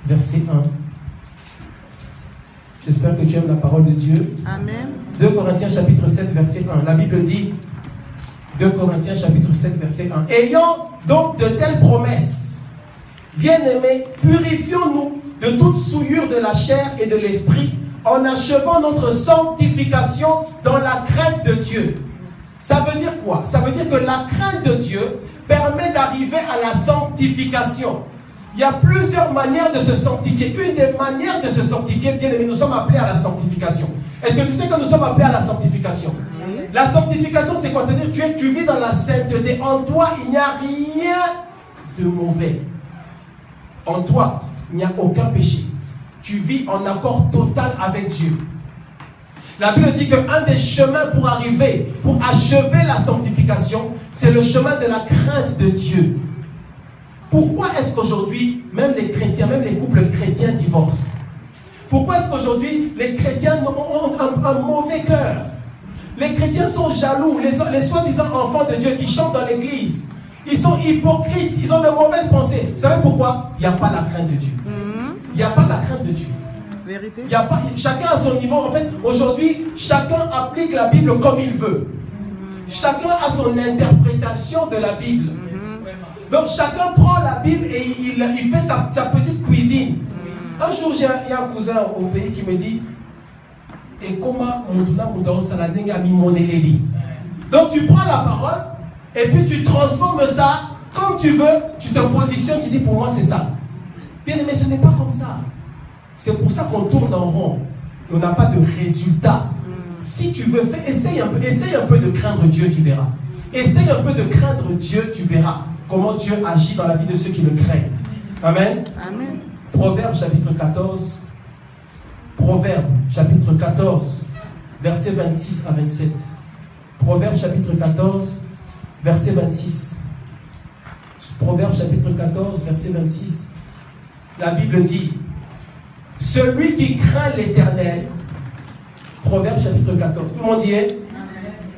A: verset 1. J'espère que tu aimes la parole de Dieu.
B: Amen.
A: 2 Corinthiens chapitre 7 verset 1. La Bible dit, 2 Corinthiens chapitre 7 verset 1. Ayant donc de telles promesses, bien-aimés, purifions-nous de toute souillure de la chair et de l'esprit, en achevant notre sanctification dans la crainte de Dieu. Ça veut dire quoi? Ça veut dire que la crainte de Dieu permet d'arriver à la sanctification. Il y a plusieurs manières de se sanctifier. Une des manières de se sanctifier, bien aimé, nous sommes appelés à la sanctification. Est-ce que tu sais que nous sommes appelés à la sanctification? La sanctification, c'est quoi? C'est-à-dire que tu vis dans la sainteté. En toi, il n'y a rien de mauvais. En toi, il n'y a aucun péché. Tu vis en accord total avec Dieu. La Bible dit qu'un des chemins pour arriver, pour achever la sanctification, c'est le chemin de la crainte de Dieu. Pourquoi est-ce qu'aujourd'hui, même les chrétiens, même les couples chrétiens divorcent? Pourquoi est-ce qu'aujourd'hui, les chrétiens ont un mauvais cœur? Les chrétiens sont jaloux, les soi-disant enfants de Dieu qui chantent dans l'église. Ils sont hypocrites, ils ont de mauvaises pensées. Vous savez pourquoi? Il n'y a pas la crainte de Dieu. Il n'y a pas la crainte de Dieu.
B: Vérité.
A: Il y a pas, chacun à son niveau. En fait, aujourd'hui, chacun applique la Bible comme il veut. Chacun a son interprétation de la Bible. Donc chacun prend la Bible et il fait sa petite cuisine. Un jour, il y a un cousin au pays qui me dit, et comment donc tu prends la parole et puis tu transformes ça comme tu veux, tu te positionnes, tu dis pour moi c'est ça. Bien aimé, ce n'est pas comme ça. C'est pour ça qu'on tourne en rond et on n'a pas de résultat. Si tu veux faire, essaye un peu de craindre Dieu, tu verras. Essaye un peu de craindre Dieu, tu verras comment Dieu agit dans la vie de ceux qui le craignent. Amen.
B: Amen.
A: Proverbe chapitre 14. Proverbe chapitre 14, versets 26 à 27. Proverbe chapitre 14, verset 26. Proverbe chapitre 14, verset 26. La Bible dit, celui qui craint l'Éternel, Proverbe chapitre 14. Tout le monde y est?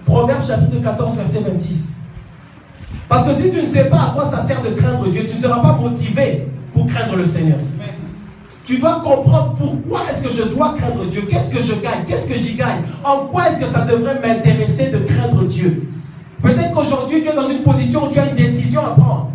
A: Proverbe chapitre 14, verset 26. Parce que si tu ne sais pas à quoi ça sert de craindre Dieu, tu ne seras pas motivé pour craindre le Seigneur. Tu dois comprendre pourquoi est-ce que je dois craindre Dieu. Qu'est-ce que je gagne? Qu'est-ce que j'y gagne? En quoi est-ce que ça devrait m'intéresser de craindre Dieu? Peut-être qu'aujourd'hui, tu es dans une position où tu as une décision à prendre.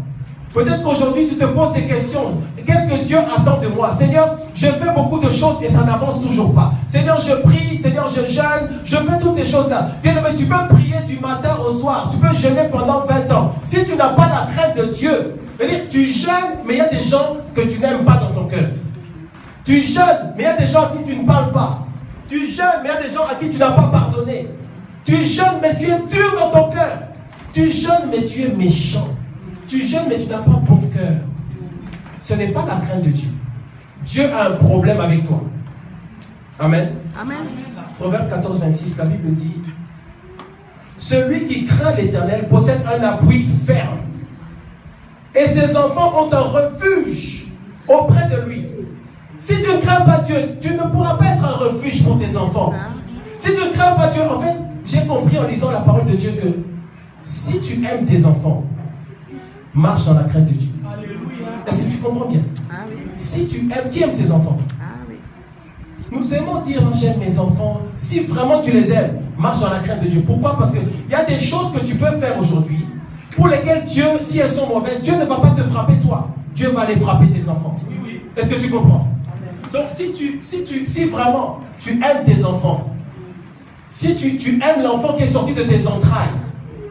A: Peut-être qu'aujourd'hui, tu te poses des questions. Qu'est-ce que Dieu attend de moi? Seigneur, je fais beaucoup de choses et ça n'avance toujours pas. Seigneur, je prie. Seigneur, je jeûne. Je fais toutes ces choses-là. Bien aimé, tu peux prier du matin au soir. Tu peux jeûner pendant 20 ans. Si tu n'as pas la crainte de Dieu, tu jeûnes, mais il y a des gens que tu n'aimes pas dans ton cœur. Tu jeûnes, mais il y a des gens à qui tu ne parles pas. Tu jeûnes, mais il y a des gens à qui tu n'as pas pardonné. Tu jeûnes, mais tu es dur dans ton cœur. Tu jeûnes, mais tu es méchant. Tu jeûnes, mais tu n'as pas bonté. cœur, ce n'est pas la crainte de Dieu. Dieu a un problème avec toi. Amen.
B: Amen.
A: Proverbe 14, 26, la Bible dit: celui qui craint l'Éternel possède un appui ferme, et ses enfants ont un refuge auprès de lui. Si tu ne crains pas Dieu, tu ne pourras pas être un refuge pour tes enfants. Si tu ne crains pas Dieu, en fait, j'ai compris en lisant la parole de Dieu que si tu aimes tes enfants, marche dans la crainte de Dieu. Est-ce que tu comprends bien?
B: Ah oui.
A: Si tu aimes, qui aime ses enfants?
B: Ah oui.
A: Nous aimons dire non, j'aime mes enfants. Si vraiment tu les aimes, marche dans la crainte de Dieu. Pourquoi? Parce qu'il y a des choses que tu peux faire aujourd'hui pour lesquelles Dieu, si elles sont mauvaises, Dieu ne va pas te frapper toi. Dieu va aller frapper tes enfants. Est-ce que tu comprends? Donc si vraiment tu aimes tes enfants, si tu aimes l'enfant qui est sorti de tes entrailles,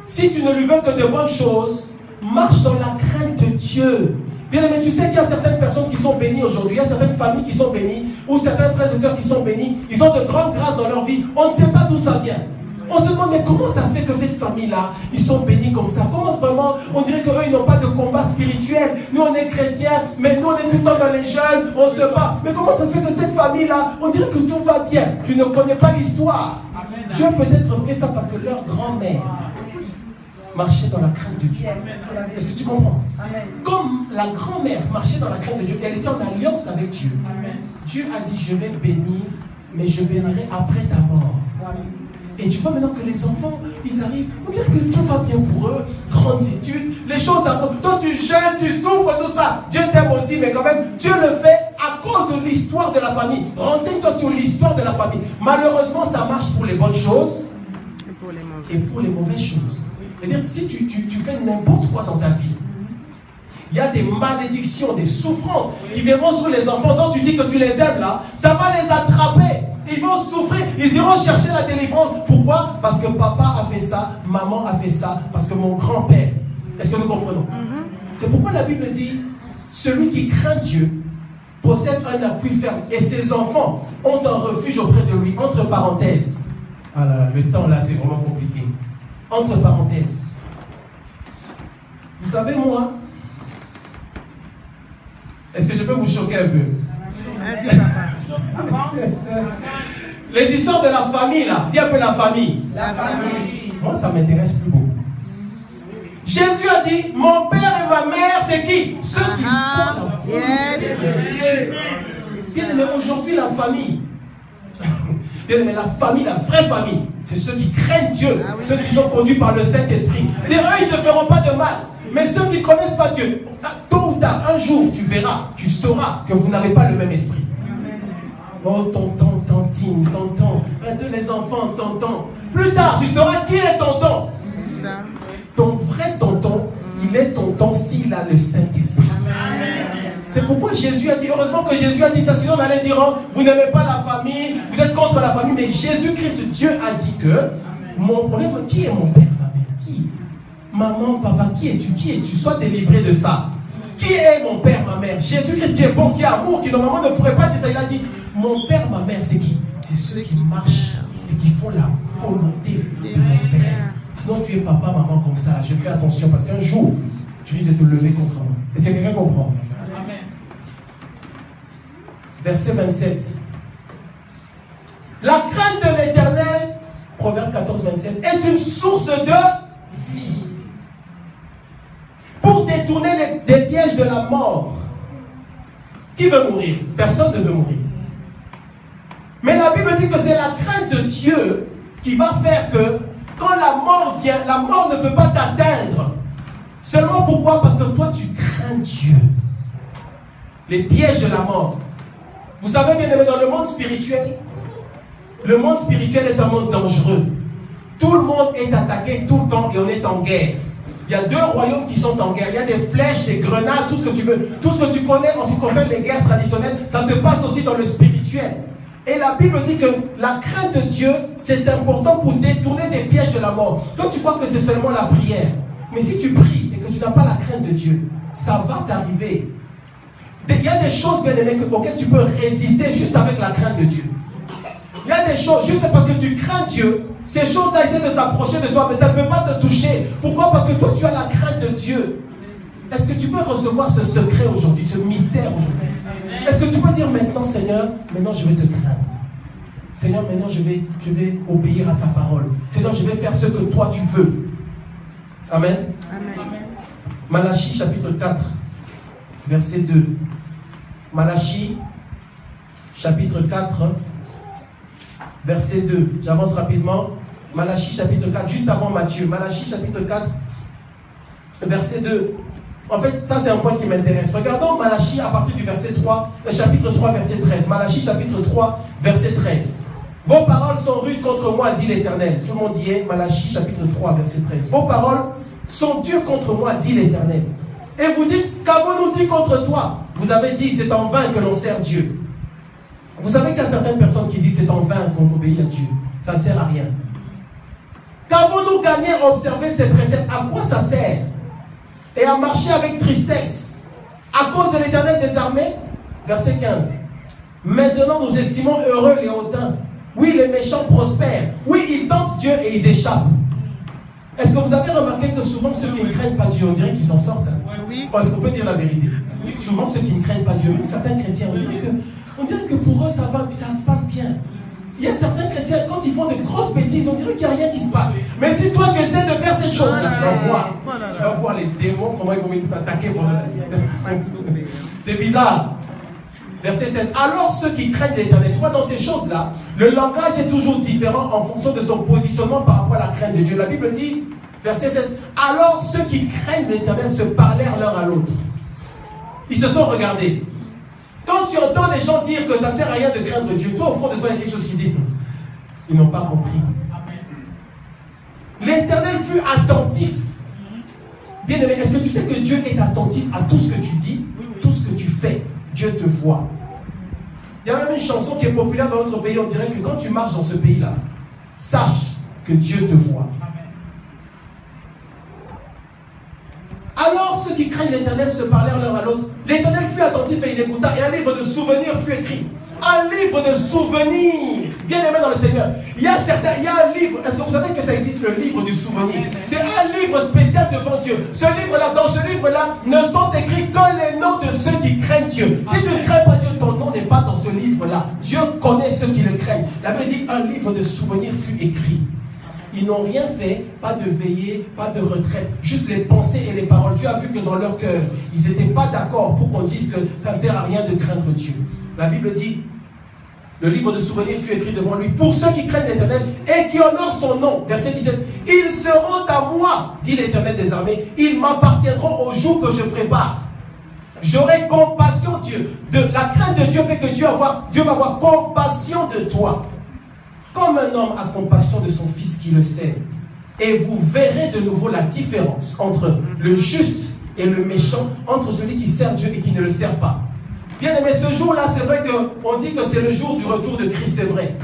A: si tu ne lui veux que de bonnes choses, marche dans la crainte de Dieu. Bien aimé, tu sais qu'il y a certaines personnes qui sont bénies aujourd'hui, il y a certaines familles qui sont bénies, ou certains frères et sœurs qui sont bénis, ils ont de grandes grâces dans leur vie. On ne sait pas d'où ça vient. On se demande, mais comment ça se fait que cette famille-là, ils sont bénis comme ça? Comment vraiment, on dirait qu'eux, ils n'ont pas de combat spirituel. Nous, on est chrétiens, mais nous, on est tout le temps dans les jeunes, on se bat. Mais comment ça se fait que cette famille-là, on dirait que tout va bien? Tu ne connais pas l'histoire. Dieu a peut-être fait ça parce que leur grand-mère marchait dans la crainte de Dieu. Est-ce que tu comprends? Comme la grand-mère marchait dans la crainte de Dieu, elle était en alliance avec Dieu. Dieu a dit, je vais bénir, mais je bénirai après ta mort. Et tu vois maintenant que les enfants, ils arrivent, on dirait que tout va bien pour eux, grandes études, les choses avancent. Toi tu jeûnes, tu souffres, tout ça. Dieu t'aime aussi, mais quand même, Dieu le fait à cause de l'histoire de la famille. Renseigne-toi sur l'histoire de la famille. Malheureusement, ça marche pour les bonnes choses et pour les mauvaises choses. C'est-à-dire, si tu fais n'importe quoi dans ta vie, il y a des malédictions, des souffrances qui viendront sur les enfants dont tu dis que tu les aimes là, ça va les attraper. Ils vont souffrir, ils iront chercher la délivrance. Pourquoi? Parce que papa a fait ça, maman a fait ça, parce que mon grand-père. Est-ce que nous comprenons? C'est pourquoi la Bible dit, celui qui craint Dieu possède un appui ferme et ses enfants ont un refuge auprès de lui. Entre parenthèses. Ah là là, le temps là c'est vraiment compliqué. Entre parenthèses. Vous savez moi, est-ce que je peux vous choquer un peu?
B: Vas-y, papa.
A: Les histoires de la famille là, dis un peu la famille.
B: La famille.
A: Moi ça m'intéresse plus beaucoup. Jésus a dit, mon père et ma mère c'est qui? Ceux qui font la volonté de Dieu. Bien aimé, aujourd'hui la famille, bien aimé, la famille, la vraie famille, c'est ceux qui craignent Dieu, ceux qui sont conduits par le Saint-Esprit. Et eux ils ne te feront pas de mal. Mais ceux qui ne connaissent pas Dieu, tôt ou tard, un jour, tu verras, tu sauras que vous n'avez pas le même esprit. Oh, tonton, tantine, tonton, les enfants, tonton. Plus tard, tu sauras qui est tonton. Ton vrai tonton, il est tonton s'il a le Saint-Esprit. C'est pourquoi Jésus a dit, heureusement que Jésus a dit ça, sinon on allait dire, oh, vous n'aimez pas la famille, vous êtes contre la famille. Mais Jésus-Christ, Dieu a dit que, mon problème, qui est mon père, ma mère? Qui? Maman, papa, qui es-tu? Qui es-tu? Sois délivré de ça. Qui est mon père, ma mère? Jésus-Christ qui est bon, qui est amour, qui normalement ne pourrait pas dire ça. Il a dit, mon père, ma mère, c'est qui? C'est ceux qui marchent et qui font la volonté de mon père. Sinon tu es papa, maman comme ça. Je fais attention parce qu'un jour, tu risques de te lever contre moi. Est-ce que quelqu'un comprend? Amen. Verset 27. La crainte de l'Éternel, Proverbe 14, 26, est une source de vie. Pour détourner des pièges de la mort. Qui veut mourir? Personne ne veut mourir. Mais la Bible dit que c'est la crainte de Dieu qui va faire que quand la mort vient, la mort ne peut pas t'atteindre. Seulement pourquoi? Parce que toi tu crains Dieu. Les pièges de la mort. Vous savez bien aimé, dans le monde spirituel est un monde dangereux. Tout le monde est attaqué tout le temps et on est en guerre. Il y a deux royaumes qui sont en guerre. Il y a des flèches, des grenades, tout ce que tu veux. Tout ce que tu connais en ce qui concerne les guerres traditionnelles, ça se passe aussi dans le spirituel. Et la Bible dit que la crainte de Dieu, c'est important pour détourner des pièges de la mort. Toi, tu crois que c'est seulement la prière. Mais si tu pries et que tu n'as pas la crainte de Dieu, ça va t'arriver. Il y a des choses, bien aimées, auxquelles tu peux résister juste avec la crainte de Dieu. Il y a des choses, juste parce que tu crains Dieu, ces choses-là essaient de s'approcher de toi, mais ça ne peut pas te toucher. Pourquoi? Parce que toi, tu as la crainte de Dieu. Est-ce que tu peux recevoir ce secret aujourd'hui, ce mystère aujourd'hui? Est-ce que tu peux dire maintenant, Seigneur, maintenant je vais te craindre. Seigneur, maintenant je vais obéir à ta parole. Seigneur, je vais faire ce que toi tu veux. Amen. Amen. Malachie chapitre 4, verset 2. Malachie chapitre 4, verset 2. J'avance rapidement. Malachie chapitre 4, juste avant Matthieu. Malachie chapitre 4, verset 2. En fait, ça c'est un point qui m'intéresse. Regardons Malachie à partir du verset 3, chapitre 3, verset 13. Malachie chapitre 3, verset 13. Vos paroles sont rudes contre moi, dit l'Éternel. Tout le monde y est. Malachie chapitre 3, verset 13. Vos paroles sont dures contre moi, dit l'Éternel. Et vous dites, qu'avons-nous dit contre toi? Vous avez dit, c'est en vain que l'on sert Dieu. Vous savez qu'il y a certaines personnes qui disent, c'est en vain qu'on obéit à Dieu. Ça ne sert à rien. Qu'avons-nous gagné à observer ces préceptes? À quoi ça sert? Et à marcher avec tristesse à cause de l'Éternel des armées? Verset 15. Maintenant nous estimons heureux les hautains. Oui, les méchants prospèrent. Oui, ils tentent Dieu et ils échappent. Est-ce que vous avez remarqué que souvent ceux qui ne craignent pas Dieu, on dirait qu'ils s'en sortent, hein? Oui. Est-ce qu'on peut dire la vérité? Oui. Souvent ceux qui ne craignent pas Dieu, même certains chrétiens, on dirait que pour eux ça va, ça se passe bien. Il y a certains chrétiens, quand ils font de grosses bêtises, on dirait qu'il n'y a rien qui se passe. Mais si toi tu essaies de faire cette chose-là, tu vas voir les démons, comment ils vont t'attaquer pendant la nuit. C'est bizarre. Verset 16. Alors ceux qui craignent l'Éternel, tu vois, dans ces choses-là, le langage est toujours différent en fonction de son positionnement par rapport à la crainte de Dieu. La Bible dit, verset 16, alors ceux qui craignent l'Éternel se parlèrent l'un à l'autre. Ils se sont regardés. Quand tu entends les gens dire que ça ne sert à rien de craindre Dieu, toi au fond de toi il y a quelque chose qui dit, ils n'ont pas compris. L'Éternel fut attentif. Bien aimé, est-ce que tu sais que Dieu est attentif à tout ce que tu dis, tout ce que tu fais? Dieu te voit. Il y a même une chanson qui est populaire dans notre pays, on dirait que quand tu marches dans ce pays-là, sache que Dieu te voit. Alors ceux qui craignent l'Éternel se parlèrent l'un à l'autre. L'Éternel fut attentif et il écouta, et un livre de souvenirs fut écrit. Un livre de souvenirs. Bien aimé dans le Seigneur. Il y a un livre. Est-ce que vous savez que ça existe, le livre du souvenir? C'est un livre spécial devant Dieu. Ce livre-là, dans ce livre-là, ne sont écrits que les noms de ceux qui craignent Dieu. Si tu ne crains pas Dieu, ton nom n'est pas dans ce livre-là. Dieu connaît ceux qui le craignent. La Bible dit, un livre de souvenirs fut écrit. Ils n'ont rien fait, pas de veillée, pas de retraite, juste les pensées et les paroles. Dieu a vu que dans leur cœur, ils n'étaient pas d'accord pour qu'on dise que ça ne sert à rien de craindre Dieu. La Bible dit, le livre de souvenirs fut écrit devant lui pour ceux qui craignent l'Éternel et qui honorent son nom. Verset 17. Ils seront à moi, dit l'Éternel des armées. Ils m'appartiendront au jour que je prépare. J'aurai compassion, Dieu. La crainte de Dieu fait que Dieu va avoir compassion de toi. Comme un homme a compassion de son fils qui le sait. Et vous verrez de nouveau la différence entre le juste et le méchant, entre celui qui sert Dieu et qui ne le sert pas. Bien aimé, ce jour-là, c'est vrai qu'on dit que c'est le jour du retour de Christ, c'est vrai.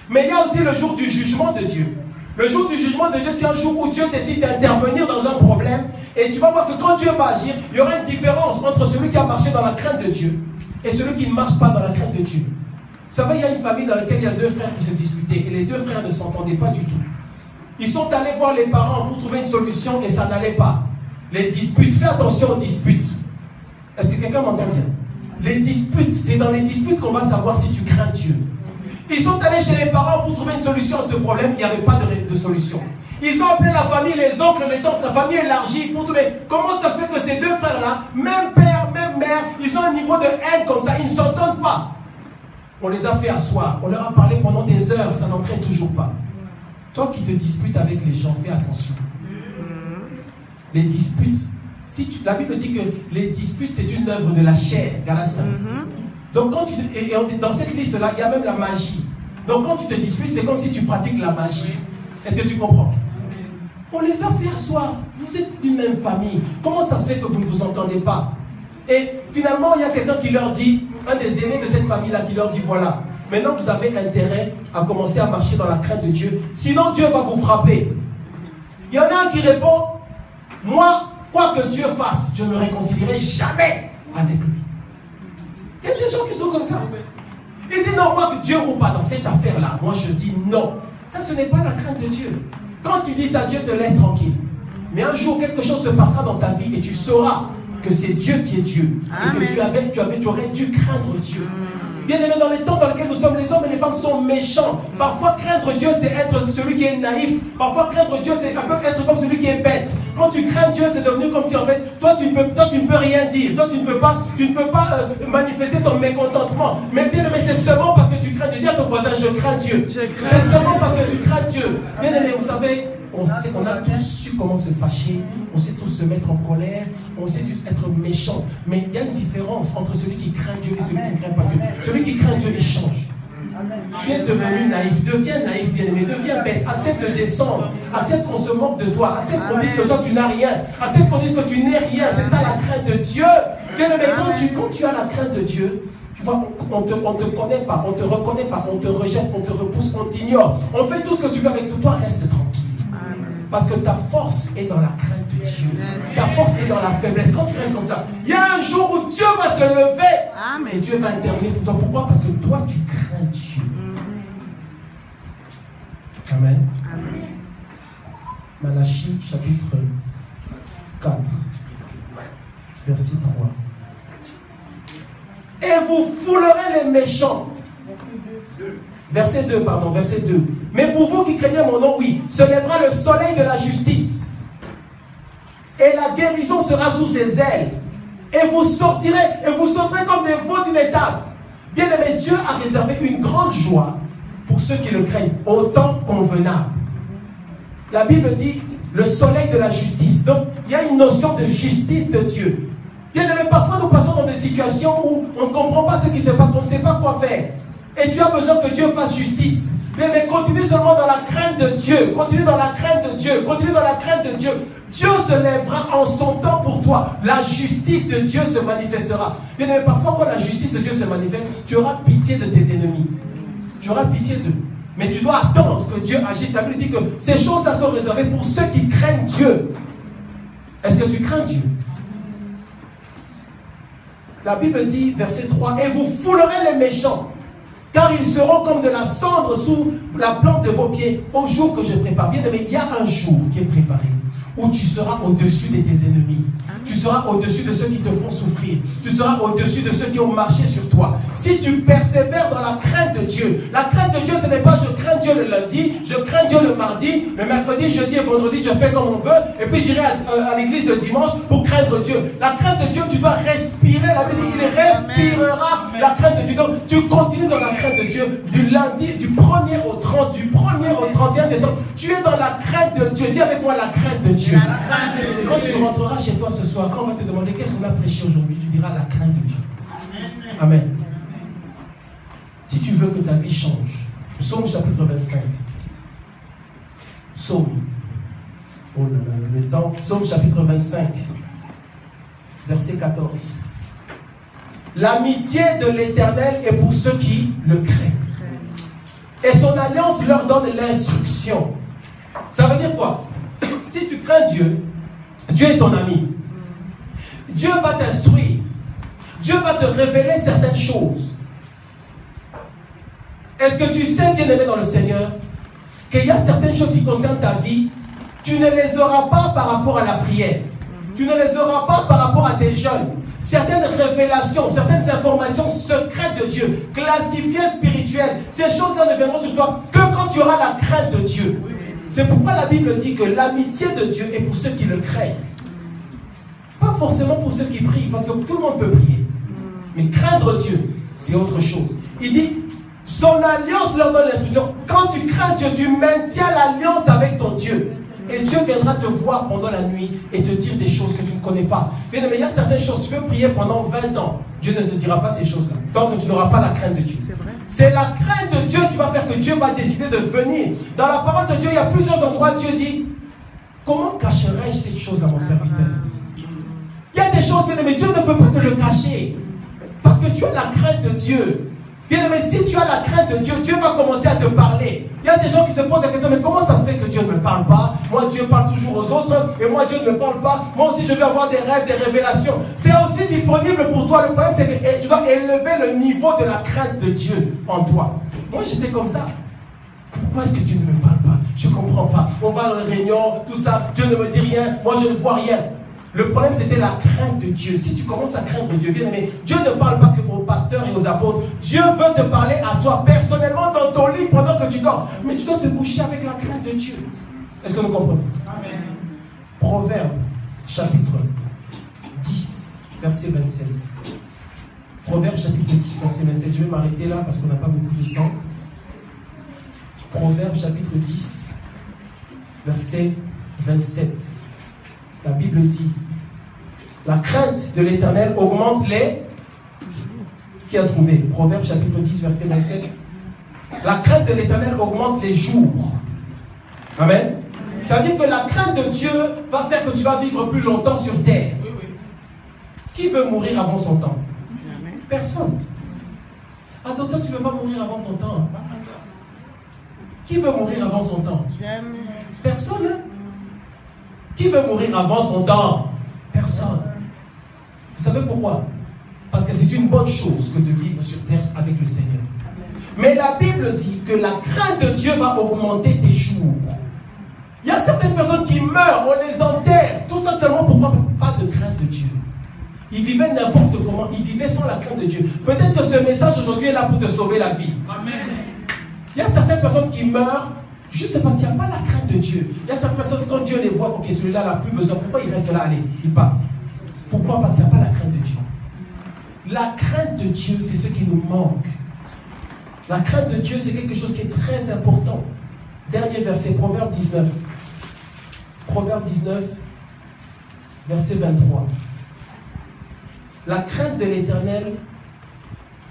A: Mais il y a aussi le jour du jugement de Dieu. Le jour du jugement de Dieu, c'est un jour où Dieu décide d'intervenir dans un problème. Et tu vas voir que quand Dieu va agir, il y aura une différence entre celui qui a marché dans la crainte de Dieu et celui qui ne marche pas dans la crainte de Dieu. Vous savez, il y a une famille dans laquelle il y a deux frères qui se disputaient. Et les deux frères ne s'entendaient pas du tout. Ils sont allés voir les parents pour trouver une solution et ça n'allait pas. Les disputes, fais attention aux disputes. Est-ce que quelqu'un m'entend bien? Les disputes, c'est dans les disputes qu'on va savoir si tu crains Dieu. Ils sont allés chez les parents pour trouver une solution à ce problème, il n'y avait pas de solution. Ils ont appelé la famille, les oncles, les tantes, la famille élargie pour trouver comment ça se fait que ces deux frères-là, même père, même mère, ils ont un niveau de haine comme ça, ils ne s'entendent pas. On les a fait asseoir, on leur a parlé pendant des heures, ça n'entrait toujours pas. Toi qui te disputes avec les gens, fais attention. Les disputes, la Bible dit que les disputes, c'est une œuvre de la chair, Galates 5. Donc quand dans cette liste-là, il y a même la magie. Donc quand tu te disputes, c'est comme si tu pratiques la magie. Est-ce que tu comprends? On les a fait asseoir. Vous êtes d'une même famille. Comment ça se fait que vous ne vous entendez pas? Et finalement, il y a quelqu'un qui leur dit, un des aînés de cette famille-là, qui leur dit, voilà, maintenant vous avez intérêt à commencer à marcher dans la crainte de Dieu. Sinon, Dieu va vous frapper. Il y en a un qui répond, moi, quoi que Dieu fasse, je ne me réconcilierai jamais avec lui. Il y a des gens qui sont comme ça. Il dit non, moi que Dieu ou pas dans cette affaire-là, moi je dis non. Ça, ce n'est pas la crainte de Dieu. Quand tu dis ça, Dieu te laisse tranquille. Mais un jour, quelque chose se passera dans ta vie et tu sauras que c'est Dieu qui est Dieu.
B: Amen.
A: Et que tu aurais dû craindre Dieu. Bien aimé, dans les temps dans lesquels nous sommes, les hommes et les femmes sont méchants. Parfois, craindre Dieu, c'est être celui qui est naïf. Parfois, craindre Dieu, c'est un peu être comme celui qui est bête. Quand tu crains Dieu, c'est devenu comme si, en fait, toi, tu ne peux rien dire. Toi, tu ne peux pas manifester ton mécontentement. Mais bien aimé, c'est seulement parce que tu crains Dieu. Dis à ton voisin, je crains Dieu. C'est seulement parce que tu crains Dieu. Bien aimé, vous savez, on a tous su comment se fâcher, on sait tous se mettre en colère, on sait tous être méchants. Mais il y a une différence entre celui qui craint Dieu et celui qui ne craint pas Dieu. Celui qui craint Dieu, il change. Tu es devenu naïf, deviens naïf, bien-aimé, deviens bête, accepte de descendre, accepte qu'on se moque de toi, accepte qu'on dise que toi tu n'as rien, accepte qu'on dise que tu n'es rien, c'est ça la crainte de Dieu. Bien-aimé, quand tu as la crainte de Dieu, tu vois, on ne te connaît pas, on ne te reconnaît pas, on te rejette, on te repousse, on t'ignore. On fait tout ce que tu veux avec toi, reste tranquille. Parce que ta force est dans la crainte de Dieu. Ta force est dans la faiblesse. Quand tu restes comme ça, il y a un jour où Dieu va se lever. Amen. Et Dieu va intervenir pour toi. Pourquoi? Parce que toi, tu crains Dieu. Amen. Amen. Malachie, chapitre 4, verset 3. Et vous foulerez les méchants. Verset 2, pardon, verset 2. Mais pour vous qui craignez mon nom, oui, se lèvera le soleil de la justice. Et la guérison sera sous ses ailes. Et vous sortirez, et vous sauterez comme des veaux d'une étable. Bien aimé, Dieu a réservé une grande joie pour ceux qui le craignent, au temps convenable. La Bible dit le soleil de la justice. Donc, il y a une notion de justice de Dieu. Bien aimé, parfois nous passons dans des situations où on ne comprend pas ce qui se passe, on ne sait pas quoi faire. Et tu as besoin que Dieu fasse justice. Mais continue seulement dans la crainte de Dieu. Continue dans la crainte de Dieu. Continue dans la crainte de Dieu. Dieu se lèvera en son temps pour toi. La justice de Dieu se manifestera. Bien aimé, parfois quand la justice de Dieu se manifeste, tu auras pitié de tes ennemis. Tu auras pitié d'eux. Mais tu dois attendre que Dieu agisse. La Bible dit que ces choses-là sont réservées pour ceux qui craignent Dieu. Est-ce que tu crains Dieu? La Bible dit, verset 3, et vous foulerez les méchants, car ils seront comme de la cendre sous la plante de vos pieds au jour que je prépare. Bien aimé, il y a un jour qui est préparé où tu seras au-dessus de tes ennemis. Tu seras au-dessus de ceux qui te font souffrir. Tu seras au-dessus de ceux qui ont marché sur toi. Si tu persévères dans la crainte de Dieu, la crainte de Dieu, ce n'est pas je crains Dieu le lundi, je crains Dieu le mardi, le mercredi, jeudi et vendredi, je fais comme on veut, et puis j'irai à l'église le dimanche pour craindre Dieu. La crainte de Dieu, tu dois respirer. La Bible dit, il respirera la crainte de Dieu. Donc, tu continues dans la crainte de Dieu du lundi, du 1er au 30, du 1er au 31 décembre. Tu es dans la crainte de Dieu. Dis avec moi la crainte de Dieu. Quand tu rentreras chez toi ce soir, quand on va te demander qu'est-ce qu'on a prêché aujourd'hui, tu diras la crainte de Dieu. Amen. Si tu veux que ta vie change, Psaume chapitre 25. Psaume. Oh là là, le temps. Psaume chapitre 25, verset 14. L'amitié de l'Éternel est pour ceux qui le craignent. Et son alliance leur donne l'instruction. Ça veut dire quoi? Si tu crains Dieu, Dieu est ton ami. Dieu va t'instruire. Dieu va te révéler certaines choses. Est-ce que tu sais, bien aimé dans le Seigneur, qu'il y a certaines choses qui concernent ta vie, tu ne les auras pas par rapport à la prière. Tu ne les auras pas par rapport à tes jeûnes. Certaines révélations, certaines informations secrètes de Dieu, classifiées spirituelles, ces choses-là ne viendront sur toi que quand tu auras la crainte de Dieu. C'est pourquoi la Bible dit que l'amitié de Dieu est pour ceux qui le craignent. Pas forcément pour ceux qui prient, parce que tout le monde peut prier. Mais craindre Dieu, c'est autre chose. Il dit, son alliance leur donne l'instruction. Quand tu crains Dieu, tu maintiens l'alliance avec ton Dieu. Et Dieu viendra te voir pendant la nuit et te dire des choses que tu ne connais pas. Mais il y a certaines choses, tu peux prier pendant 20 ans. Dieu ne te dira pas ces choses-là. Tant que tu n'auras pas la crainte de Dieu. C'est la crainte de Dieu qui va faire que Dieu va décider de venir. Dans la parole de Dieu, il y a plusieurs endroits où Dieu dit, comment cacherai-je cette chose à mon serviteur? Il y a des choses, bien aimé, Dieu ne peut pas te le cacher. Parce que tu as la crainte de Dieu. Bien aimé, si tu as la crainte de Dieu, Dieu va commencer à te parler. Il y a des gens qui se posent la question, mais comment ça se fait que Dieu ne me parle pas? Moi, Dieu parle toujours aux autres, et moi, Dieu ne me parle pas. Moi aussi, je vais avoir des rêves, des révélations. C'est aussi disponible pour toi. Le problème, c'est que tu dois élever le niveau de la crainte de Dieu en toi. Moi, j'étais comme ça. Pourquoi est-ce que Dieu ne me parle pas? Je ne comprends pas. On va dans les réunions, tout ça, Dieu ne me dit rien, moi je ne vois rien. Le problème, c'était la crainte de Dieu. Si tu commences à craindre Dieu, bien aimé, Dieu ne parle pas que aux pasteurs et aux apôtres. Dieu veut te parler à toi personnellement dans ton lit pendant que tu dors. Mais tu dois te coucher avec la crainte de Dieu. Est-ce que vous comprenez? Amen. Proverbe, chapitre 10, verset 27. Proverbe, chapitre 10, verset 27. Je vais m'arrêter là parce qu'on n'a pas beaucoup de temps. Proverbe, chapitre 10, verset 27. La Bible dit, la crainte de l'Éternel augmente les... Qui a trouvé? Proverbe chapitre 10, verset 27. La crainte de l'Éternel augmente les jours. Amen. Ça veut dire que la crainte de Dieu va faire que tu vas vivre plus longtemps sur terre. Qui veut mourir avant son temps? Personne. Attends, toi tu ne veux pas mourir avant ton temps. Qui veut mourir avant son temps? Personne. Hein? Qui veut mourir avant son temps? Personne. Vous savez pourquoi? Parce que c'est une bonne chose que de vivre sur terre avec le Seigneur. Mais la Bible dit que la crainte de Dieu va augmenter tes jours. Il y a certaines personnes qui meurent, on les enterre. Tout ça seulement pourquoi? Pas de crainte de Dieu. Ils vivaient n'importe comment, ils vivaient sans la crainte de Dieu. Peut-être que ce message aujourd'hui est là pour te sauver la vie. Amen. Il y a certaines personnes qui meurent juste parce qu'il n'y a pas la crainte de Dieu. Il y a certaines personnes, quand Dieu les voit, ok, celui-là n'a plus besoin. Pourquoi il reste là? Allez, il part. Pourquoi? Parce qu'il n'y a pas la crainte de Dieu. La crainte de Dieu, c'est ce qui nous manque. La crainte de Dieu, c'est quelque chose qui est très important. Dernier verset, Proverbe 19. Proverbe 19, verset 23. La crainte de l'Éternel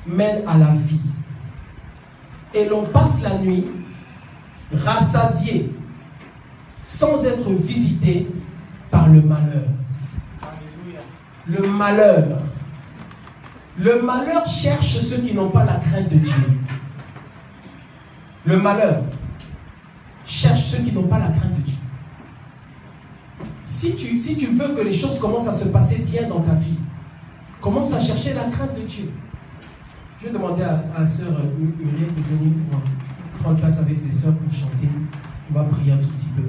A: mène à la vie. Et l'on passe la nuit rassasié, sans être visité par le malheur. Le malheur. Le malheur cherche ceux qui n'ont pas la crainte de Dieu. Le malheur cherche ceux qui n'ont pas la crainte de Dieu. Si tu veux que les choses commencent à se passer bien dans ta vie, commence à chercher la crainte de Dieu. Je vais demander à la sœur Muriel de venir pour prendre place avec les sœurs pour chanter. On va prier un tout petit peu.